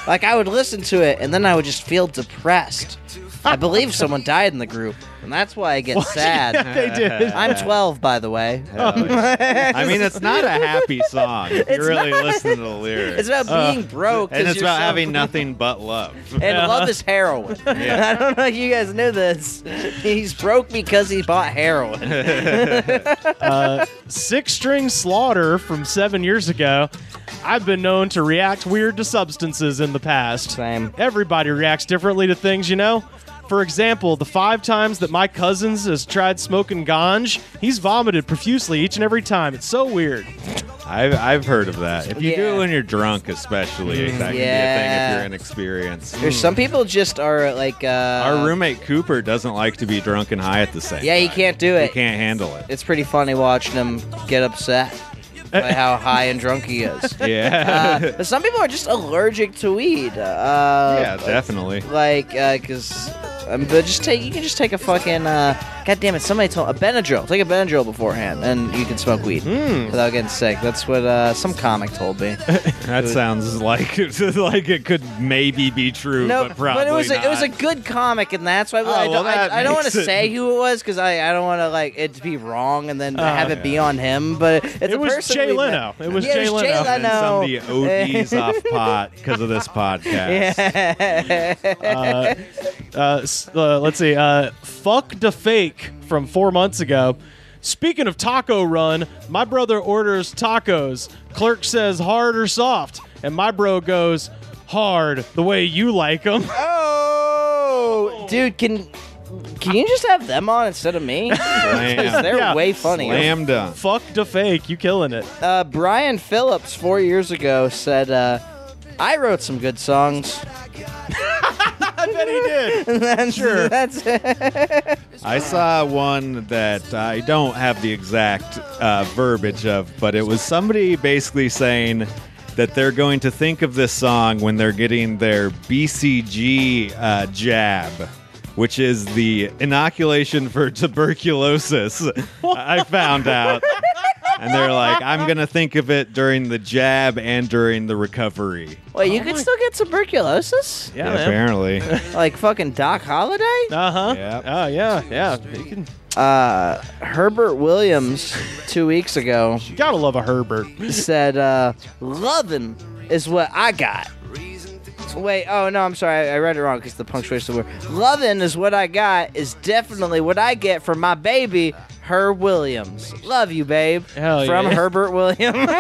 Speaker 3: Like, I would listen to it, and then I would just feel depressed. I believe someone died in the group, and that's why I get sad.
Speaker 1: Yeah, they did.
Speaker 3: I'm 12, by the way.
Speaker 2: I mean, it's not a happy song. If you
Speaker 3: It's
Speaker 2: really listen to the lyrics.
Speaker 3: It's about being broke.
Speaker 2: and
Speaker 3: 'cause
Speaker 2: it's
Speaker 3: you're
Speaker 2: about
Speaker 3: so-
Speaker 2: having nothing but love.
Speaker 3: And love is heroin. I don't know if you guys knew this. He's broke because he bought heroin.
Speaker 1: Six String Slaughter from 7 years ago. I've been known to react weird to substances in the past.
Speaker 3: Same.
Speaker 1: Everybody reacts differently to things, you know? For example, the 5 times that my cousins has tried smoking ganj, he's vomited profusely each and every time. It's so weird.
Speaker 2: I've heard of that. If you do
Speaker 3: Yeah.
Speaker 2: it when you're drunk, especially, that can be a thing
Speaker 3: Yeah.
Speaker 2: if you're inexperienced.
Speaker 3: There's some people just are like.
Speaker 2: Our roommate Cooper doesn't like to be drunk and high at the same
Speaker 3: Yeah, he
Speaker 2: time.
Speaker 3: can't do
Speaker 2: He
Speaker 3: it.
Speaker 2: can't handle it.
Speaker 3: It's pretty funny watching him get upset by how high and drunk he is.
Speaker 2: Yeah.
Speaker 3: But some people are just allergic to weed.
Speaker 2: Yeah, definitely.
Speaker 3: Like, because. But you can just take a fucking, God damn it, somebody told, a Benadryl. Take a Benadryl beforehand, and you can smoke weed without getting sick. That's what some comic told me.
Speaker 2: That sounds like it could maybe be true,
Speaker 3: No,
Speaker 2: but probably
Speaker 3: it was
Speaker 2: not.
Speaker 3: a good comic, and that's why
Speaker 2: well, that
Speaker 3: I don't want to
Speaker 2: makes it-
Speaker 3: say who it was because I don't want to like it to be wrong and then have it be on him. But it's
Speaker 1: It
Speaker 3: a
Speaker 1: was
Speaker 3: person
Speaker 1: Jay
Speaker 3: we
Speaker 1: Leno.
Speaker 3: met.
Speaker 1: It was
Speaker 3: Yeah,
Speaker 1: Jay Leno.
Speaker 2: And somebody ODs off pot because of this podcast.
Speaker 1: Let's see. Fuck the fake from 4 months ago. Speaking of taco run, my brother orders tacos. Clerk says hard or soft, and my bro goes hard, the way you like them.
Speaker 3: Oh, dude, can you just have them on instead of me? Because they're
Speaker 1: Yeah.
Speaker 3: way funny.
Speaker 2: Slam dunk.
Speaker 1: Fuck the fake, you killing it.
Speaker 3: Brian Phillips 4 years ago said, "I wrote some good songs."
Speaker 1: I bet he did.
Speaker 3: That's,
Speaker 1: Sure.
Speaker 3: That's it.
Speaker 2: I saw one that I don't have the exact verbiage of, but it was somebody basically saying that they're going to think of this song when they're getting their BCG jab, which is the inoculation for tuberculosis. I found out. And they're like, I'm going to think of it during the jab and during the recovery.
Speaker 3: Wait, you can still get tuberculosis?
Speaker 1: Yeah,
Speaker 2: Yeah,
Speaker 1: man.
Speaker 2: apparently.
Speaker 3: Like fucking Doc Holliday?
Speaker 1: Uh-huh.
Speaker 2: Yep.
Speaker 1: Oh, yeah. You can.
Speaker 3: Herbert Williams 2 weeks ago
Speaker 1: You gotta love a Herbert.
Speaker 3: said, "Lovin' is what I got." Wait, oh no, I'm sorry, I read it wrong because the punctuation of the word. "Lovin' is what I got" is definitely what I get from my baby, Herb Williams. Love you, babe.
Speaker 1: Hell
Speaker 3: From
Speaker 1: yeah.
Speaker 3: Herbert Williams.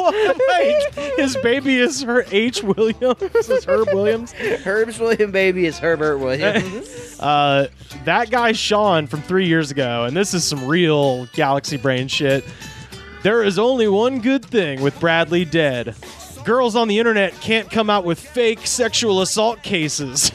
Speaker 1: Wait, his baby is her H. Williams. Is Herb Williams?
Speaker 3: Herb's William baby is Herbert Williams.
Speaker 1: That guy Sean from 3 years ago, and this is some real galaxy brain shit. There is only one good thing with Bradley dead. Girls on the internet can't come out with fake sexual assault cases.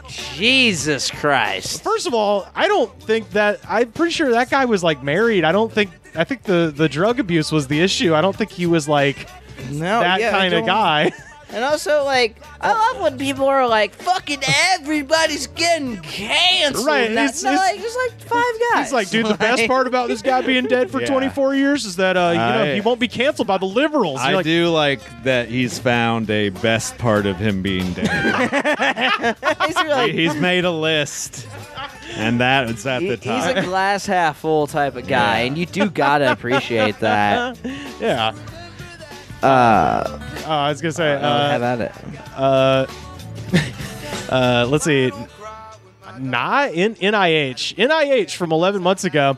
Speaker 3: Jesus Christ.
Speaker 1: First of all, I'm pretty sure that guy was like married. I think the drug abuse was the issue. I don't think he was like
Speaker 3: No,
Speaker 1: that
Speaker 3: yeah,
Speaker 1: kind of guy.
Speaker 3: And also, like, I love when people are like, fucking everybody's getting canceled.
Speaker 1: Right,
Speaker 3: It's
Speaker 1: it's-
Speaker 3: like, there's like 5 guys.
Speaker 1: He's like, dude, the best part about this guy being dead for
Speaker 2: Yeah.
Speaker 1: 24 years is that he won't be canceled by the liberals.
Speaker 2: I
Speaker 1: You're like,
Speaker 2: do like that he's found a best part of him being dead.
Speaker 3: He's like,
Speaker 2: He's made a list, and that's at the
Speaker 3: he's
Speaker 2: top.
Speaker 3: a glass half full type of guy, and you do gotta appreciate that.
Speaker 1: Yeah. I was gonna say.
Speaker 3: Have at it.
Speaker 1: Let's see. NIH from 11 months ago.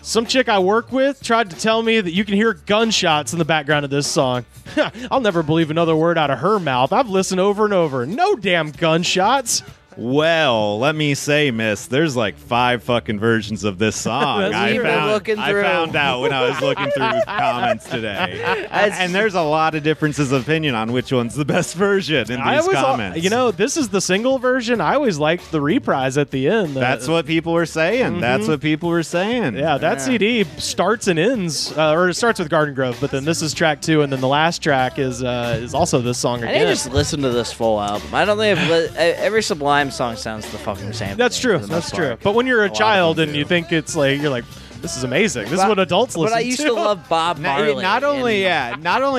Speaker 1: Some chick I work with tried to tell me that you can hear gunshots in the background of this song. I'll never believe another word out of her mouth. I've listened over and over. No damn gunshots.
Speaker 2: Well, let me say, miss, there's like 5 fucking versions of this song.
Speaker 3: That's what
Speaker 2: I
Speaker 3: we're looking through.
Speaker 2: found out when I was looking through comments today. And there's a lot of differences of opinion on which one's the best version in these comments.
Speaker 1: This is the single version. I always liked the reprise at the end.
Speaker 2: That's what people were saying. That's what people were saying.
Speaker 1: Yeah, that CD starts and ends, or it starts with Garden Grove, but then this is track 2, and then the last track is also this song
Speaker 3: I
Speaker 1: again.
Speaker 3: didn't just listen to this full album. I don't think every Sublime song sounds the fucking same.
Speaker 1: That's
Speaker 3: to me,
Speaker 1: true.
Speaker 3: for the
Speaker 1: That's
Speaker 3: most
Speaker 1: true.
Speaker 3: part.
Speaker 1: But when you're a
Speaker 3: lot of
Speaker 1: child
Speaker 3: them
Speaker 1: and
Speaker 3: do.
Speaker 1: you think it's like you're like, this is amazing. This is what adults listen to.
Speaker 3: But I used to love Bob Marley.
Speaker 2: Not only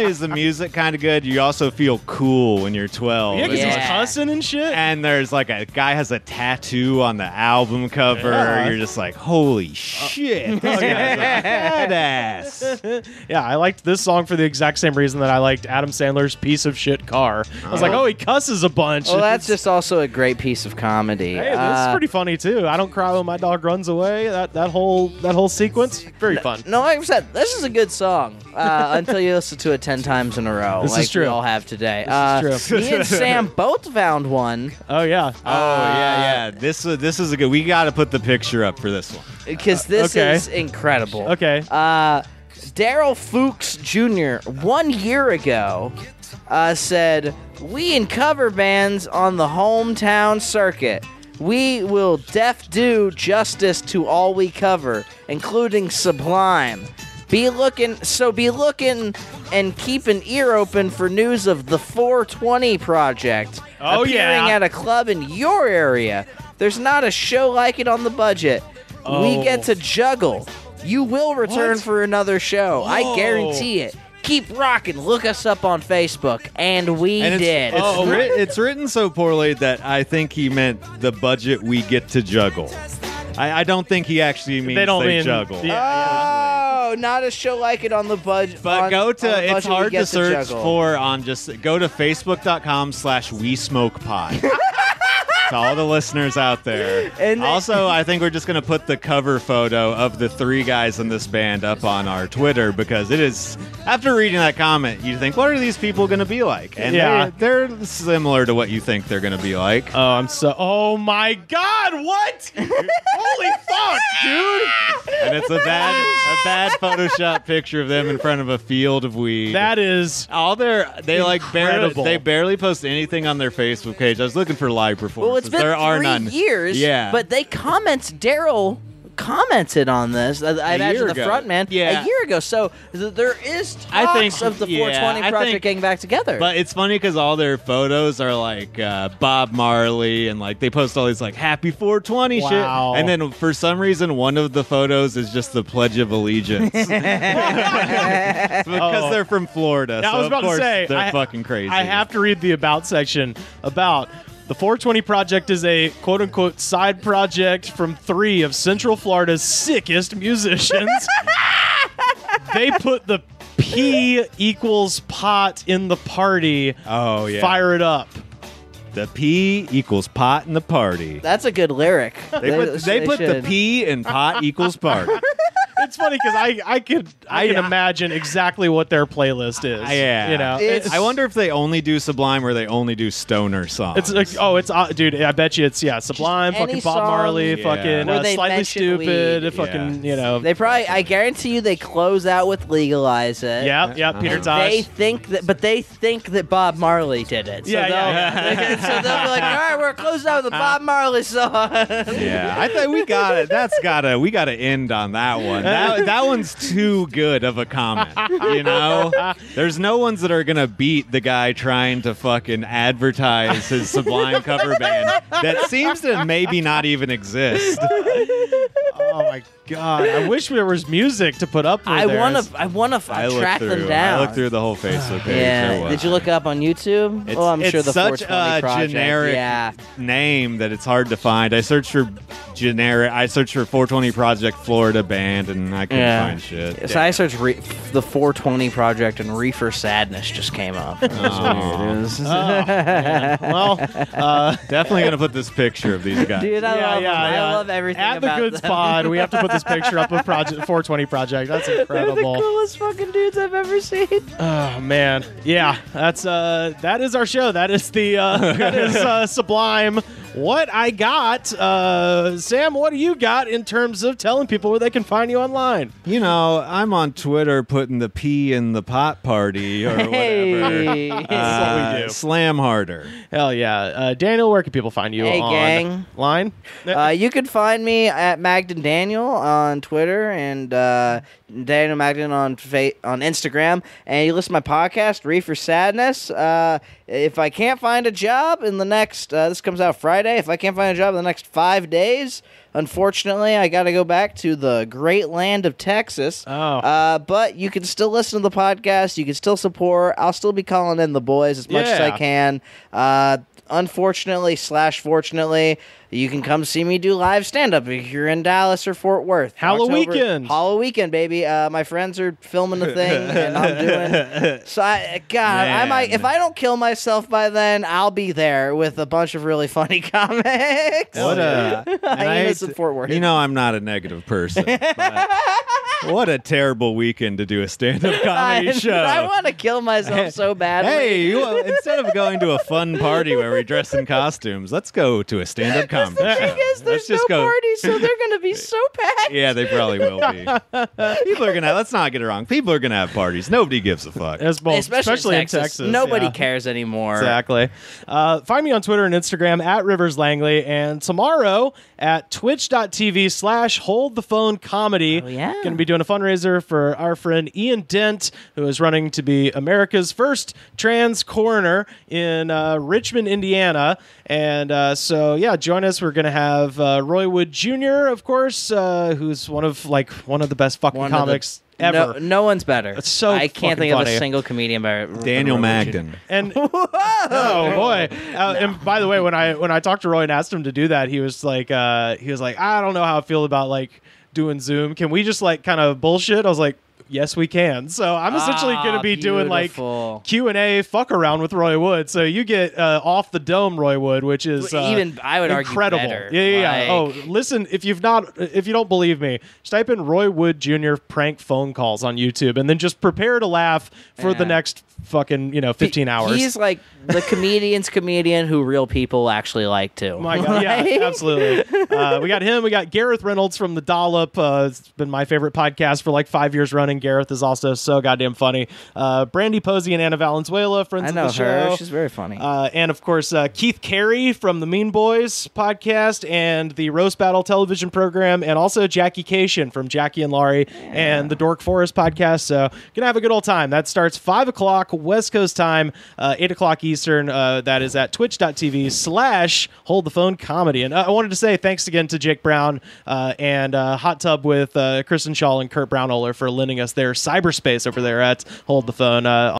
Speaker 2: is the music kind of good, you also feel cool when you're 12.
Speaker 1: Yeah, because he's
Speaker 3: Yeah.
Speaker 1: cussing and shit.
Speaker 2: And there's like a guy has a tattoo on the album cover.
Speaker 1: Yeah.
Speaker 2: You're just like, holy shit, this guy's a badass.
Speaker 1: Yeah, I liked this song for the exact same reason that I liked Adam Sandler's piece of shit Car. I was like, oh, he cusses a bunch.
Speaker 3: Well, that's just also a great piece of comedy.
Speaker 1: Hey, this is pretty funny too. I don't cry when my dog runs away. That whole sequence, very fun.
Speaker 3: No, like I said, this is a good song until you listen to it 10 times in a row.
Speaker 1: This is
Speaker 3: like
Speaker 1: true.
Speaker 3: we all have today.
Speaker 1: This is true.
Speaker 3: Me and Sam both found one
Speaker 1: Oh yeah.
Speaker 2: Yeah. This is a good. We got to put the picture up for this one.
Speaker 3: because this
Speaker 1: okay.
Speaker 3: is incredible.
Speaker 1: Okay.
Speaker 3: Daryl Fuchs Jr. 1 year ago said, "We in cover bands on the hometown circuit. We will do justice to all we cover, including Sublime. Be looking and keep an ear open for news of the 420 Project
Speaker 1: Oh,
Speaker 3: appearing
Speaker 1: yeah.
Speaker 3: at a club in your area. There's not a show like it on the budget. We
Speaker 1: Oh.
Speaker 3: get to juggle. You will return
Speaker 1: What?
Speaker 3: for another show. I
Speaker 1: Oh.
Speaker 3: guarantee it. Keep rocking. Look us up on Facebook." And we
Speaker 2: And
Speaker 3: did.
Speaker 2: it's written so poorly that I think he meant the budget we get to juggle. I don't think he actually means
Speaker 1: They don't mean
Speaker 2: juggle.
Speaker 3: Oh, not a show like it on the budget.
Speaker 2: But go to, it's hard to search
Speaker 3: juggle.
Speaker 2: for on just, go to facebook.com/WeSmokePod. To all the listeners out there.
Speaker 3: And they-
Speaker 2: Also, I think we're just going to put the cover photo of the 3 guys in this band up on our Twitter because it is, after reading that comment, you think, what are these people going to be like? And
Speaker 1: Yeah.
Speaker 2: they're similar to what you think they're going to be like.
Speaker 1: Oh my God! What? Holy fuck, dude!
Speaker 2: And it's a bad Photoshop picture of them in front of a field of weed.
Speaker 1: That is
Speaker 2: They
Speaker 1: Incredible.
Speaker 2: barely post anything on their Facebook page. I was looking for live performances.
Speaker 3: Well, it's been
Speaker 2: there are
Speaker 3: 3
Speaker 2: none.
Speaker 3: years.
Speaker 2: Yeah.
Speaker 3: But Daryl commented on this. I imagine
Speaker 2: year
Speaker 3: the
Speaker 2: ago.
Speaker 3: front man
Speaker 2: Yeah.
Speaker 3: a year ago. So there is talks
Speaker 2: I think-
Speaker 3: of the 420
Speaker 2: yeah, I
Speaker 3: Project
Speaker 2: think-
Speaker 3: getting back together.
Speaker 2: But it's funny because all their photos are like Bob Marley and like they post all these like happy 420
Speaker 1: Wow.
Speaker 2: shit. And then for some reason, one of the photos is just the Pledge of Allegiance. Because they're from Florida.
Speaker 1: Yeah, I
Speaker 2: so
Speaker 1: was
Speaker 2: of
Speaker 1: about to
Speaker 2: course
Speaker 1: say,
Speaker 2: they're fucking crazy.
Speaker 1: I have to read the about section about the 420 Project is a quote-unquote side project from 3 of Central Florida's sickest musicians. They put the P equals pot in the party.
Speaker 2: Oh, yeah.
Speaker 1: Fire it up.
Speaker 2: The P equals pot in the party.
Speaker 3: That's a good lyric.
Speaker 2: They put the
Speaker 3: should.
Speaker 2: P in pot equals party.
Speaker 1: It's funny because I can imagine exactly what their playlist is.
Speaker 2: Yeah.
Speaker 1: You know,
Speaker 3: It's-
Speaker 2: I wonder if they only do Sublime or they only do stoner songs.
Speaker 1: It's like, dude, I bet you it's Sublime,
Speaker 3: Just any
Speaker 1: fucking Bob
Speaker 3: song
Speaker 1: Marley,
Speaker 2: Yeah.
Speaker 1: fucking
Speaker 3: where they
Speaker 1: Slightly
Speaker 3: mention
Speaker 1: Stupid,
Speaker 3: weed.
Speaker 1: fucking,
Speaker 2: Yeah.
Speaker 3: They probably, I guarantee you, they close out with Legalize It.
Speaker 1: yeah, Peter
Speaker 3: They
Speaker 1: Tosh.
Speaker 3: think that Bob Marley did it. So
Speaker 1: Yeah,
Speaker 3: they'll,
Speaker 1: yeah.
Speaker 3: so they'll be like, all right, we're closing out with a Bob Marley song.
Speaker 2: Yeah, I think we got it. We got to end on that one. That one's too good of a comment. You know, there's no ones that are gonna beat the guy trying to fucking advertise his Sublime cover band that seems to maybe not even exist.
Speaker 1: Oh my god! I wish there was music to put up.
Speaker 3: I want to track them down.
Speaker 2: I looked through the whole Facebook page.
Speaker 3: Yeah. Did you look up on YouTube? I'm sure the
Speaker 2: such
Speaker 3: 420
Speaker 2: a
Speaker 3: project.
Speaker 2: generic name that it's hard to find. I searched for 420 Project Florida band, and I couldn't find shit.
Speaker 3: So I searched the 420 project, and Reefer Sadness just came up. It was weird.
Speaker 1: Well,
Speaker 2: definitely gonna put this picture of these guys.
Speaker 3: Dude, I love them. I love everything
Speaker 1: At the
Speaker 3: about
Speaker 1: Goods
Speaker 3: them.
Speaker 1: Pod, we have to put this picture up of Project 420 Project. That's incredible.
Speaker 3: They're the coolest fucking dudes I've ever seen.
Speaker 1: Oh man, yeah, that is our show. That is the that is Sublime. What I got, Sam? What do you got in terms of telling people where they can find you online?
Speaker 2: You know, I'm on Twitter putting the pee in the pot party or
Speaker 3: Hey.
Speaker 2: whatever.
Speaker 1: That's what we do.
Speaker 2: Slam harder.
Speaker 1: Hell yeah, Daniel. Where can people find you
Speaker 3: Hey, gang.
Speaker 1: online?
Speaker 3: You can find me at Magden Daniel on Twitter and Daniel Magden on Instagram. And you listen to my podcast, Reefer Sadness. If I can't find a job in the next, this comes out Friday. If I can't find a job in the next 5 days, unfortunately, I got to go back to the great land of Texas.
Speaker 1: Oh.
Speaker 3: But you can still listen to the podcast. You can still support. I'll still be calling in the boys as much as I can. Unfortunately / fortunately, you can come see me do live stand-up if you're in Dallas or Fort Worth. Halloween, baby. My friends are filming a thing, and I'm doing... So, I might... If I don't kill myself by then, I'll be there with a bunch of really funny comics.
Speaker 2: What
Speaker 3: in Fort Worth.
Speaker 2: You know, I'm not a negative person. But what a terrible weekend to do a stand-up comedy show.
Speaker 3: I want to kill myself so badly.
Speaker 2: Hey, instead of going to a fun party where we dress in costumes, let's go to a stand-up comedy show.
Speaker 3: The thing is, there's no party, so they're going to be so packed.
Speaker 2: Yeah, they probably will be. People are going to, let's not get it wrong, people are going to have parties. Nobody gives a fuck.
Speaker 1: Especially in Texas.
Speaker 3: Nobody cares anymore.
Speaker 1: Exactly. Find me on Twitter and Instagram at Rivers Langley, and tomorrow at twitch.tv/holdthephonecomedy.
Speaker 3: Oh, yeah.
Speaker 1: Going to be doing a fundraiser for our friend Ian Dent, who is running to be America's first trans coroner in Richmond, Indiana. And so, yeah, join us. We're going to have Roy Wood Jr., of course, who's one of the best fucking comics ever.
Speaker 3: No one's better.
Speaker 1: It's so
Speaker 3: I can't think
Speaker 1: funny.
Speaker 3: of a single comedian better.
Speaker 2: Daniel Magden.
Speaker 1: And oh boy! And by the way, when I talked to Roy and asked him to do that, he was like, I don't know how I feel about like doing Zoom. Can we just like kind of bullshit? I was like, yes, we can. So I'm essentially going to be doing like Q&A fuck around with Roy Wood. So you get off the dome Roy Wood, which is
Speaker 3: even I would
Speaker 1: incredible.
Speaker 3: Argue better.
Speaker 1: Yeah. Oh, listen, if you don't believe me, just type in Roy Wood Jr. prank phone calls on YouTube, and then just prepare to laugh for the next fucking 15 hours.
Speaker 3: He's like the comedian's comedian who real people actually like too.
Speaker 1: Oh my God, yeah, absolutely. We got him. We got Gareth Reynolds from The Dollop. It's been my favorite podcast for like 5 years running. Gareth is also so goddamn funny. Brandy Posey and Anna Valenzuela, friends of the show.
Speaker 3: I know her. She's very funny.
Speaker 1: And of course, Keith Carey from the Mean Boys podcast and the Roast Battle television program, and also Jackie Cation from Jackie and Laurie and the Dork Forest podcast. So gonna have a good old time. That starts 5 o'clock West Coast time, 8 o'clock Eastern. That is at twitch.tv/holdthephonecomedy. And I wanted to say thanks again to Jake Brown and Hot Tub with Kristen Shaw and Kurt Brownohler for lending us their cyberspace over there at Hold the Phone.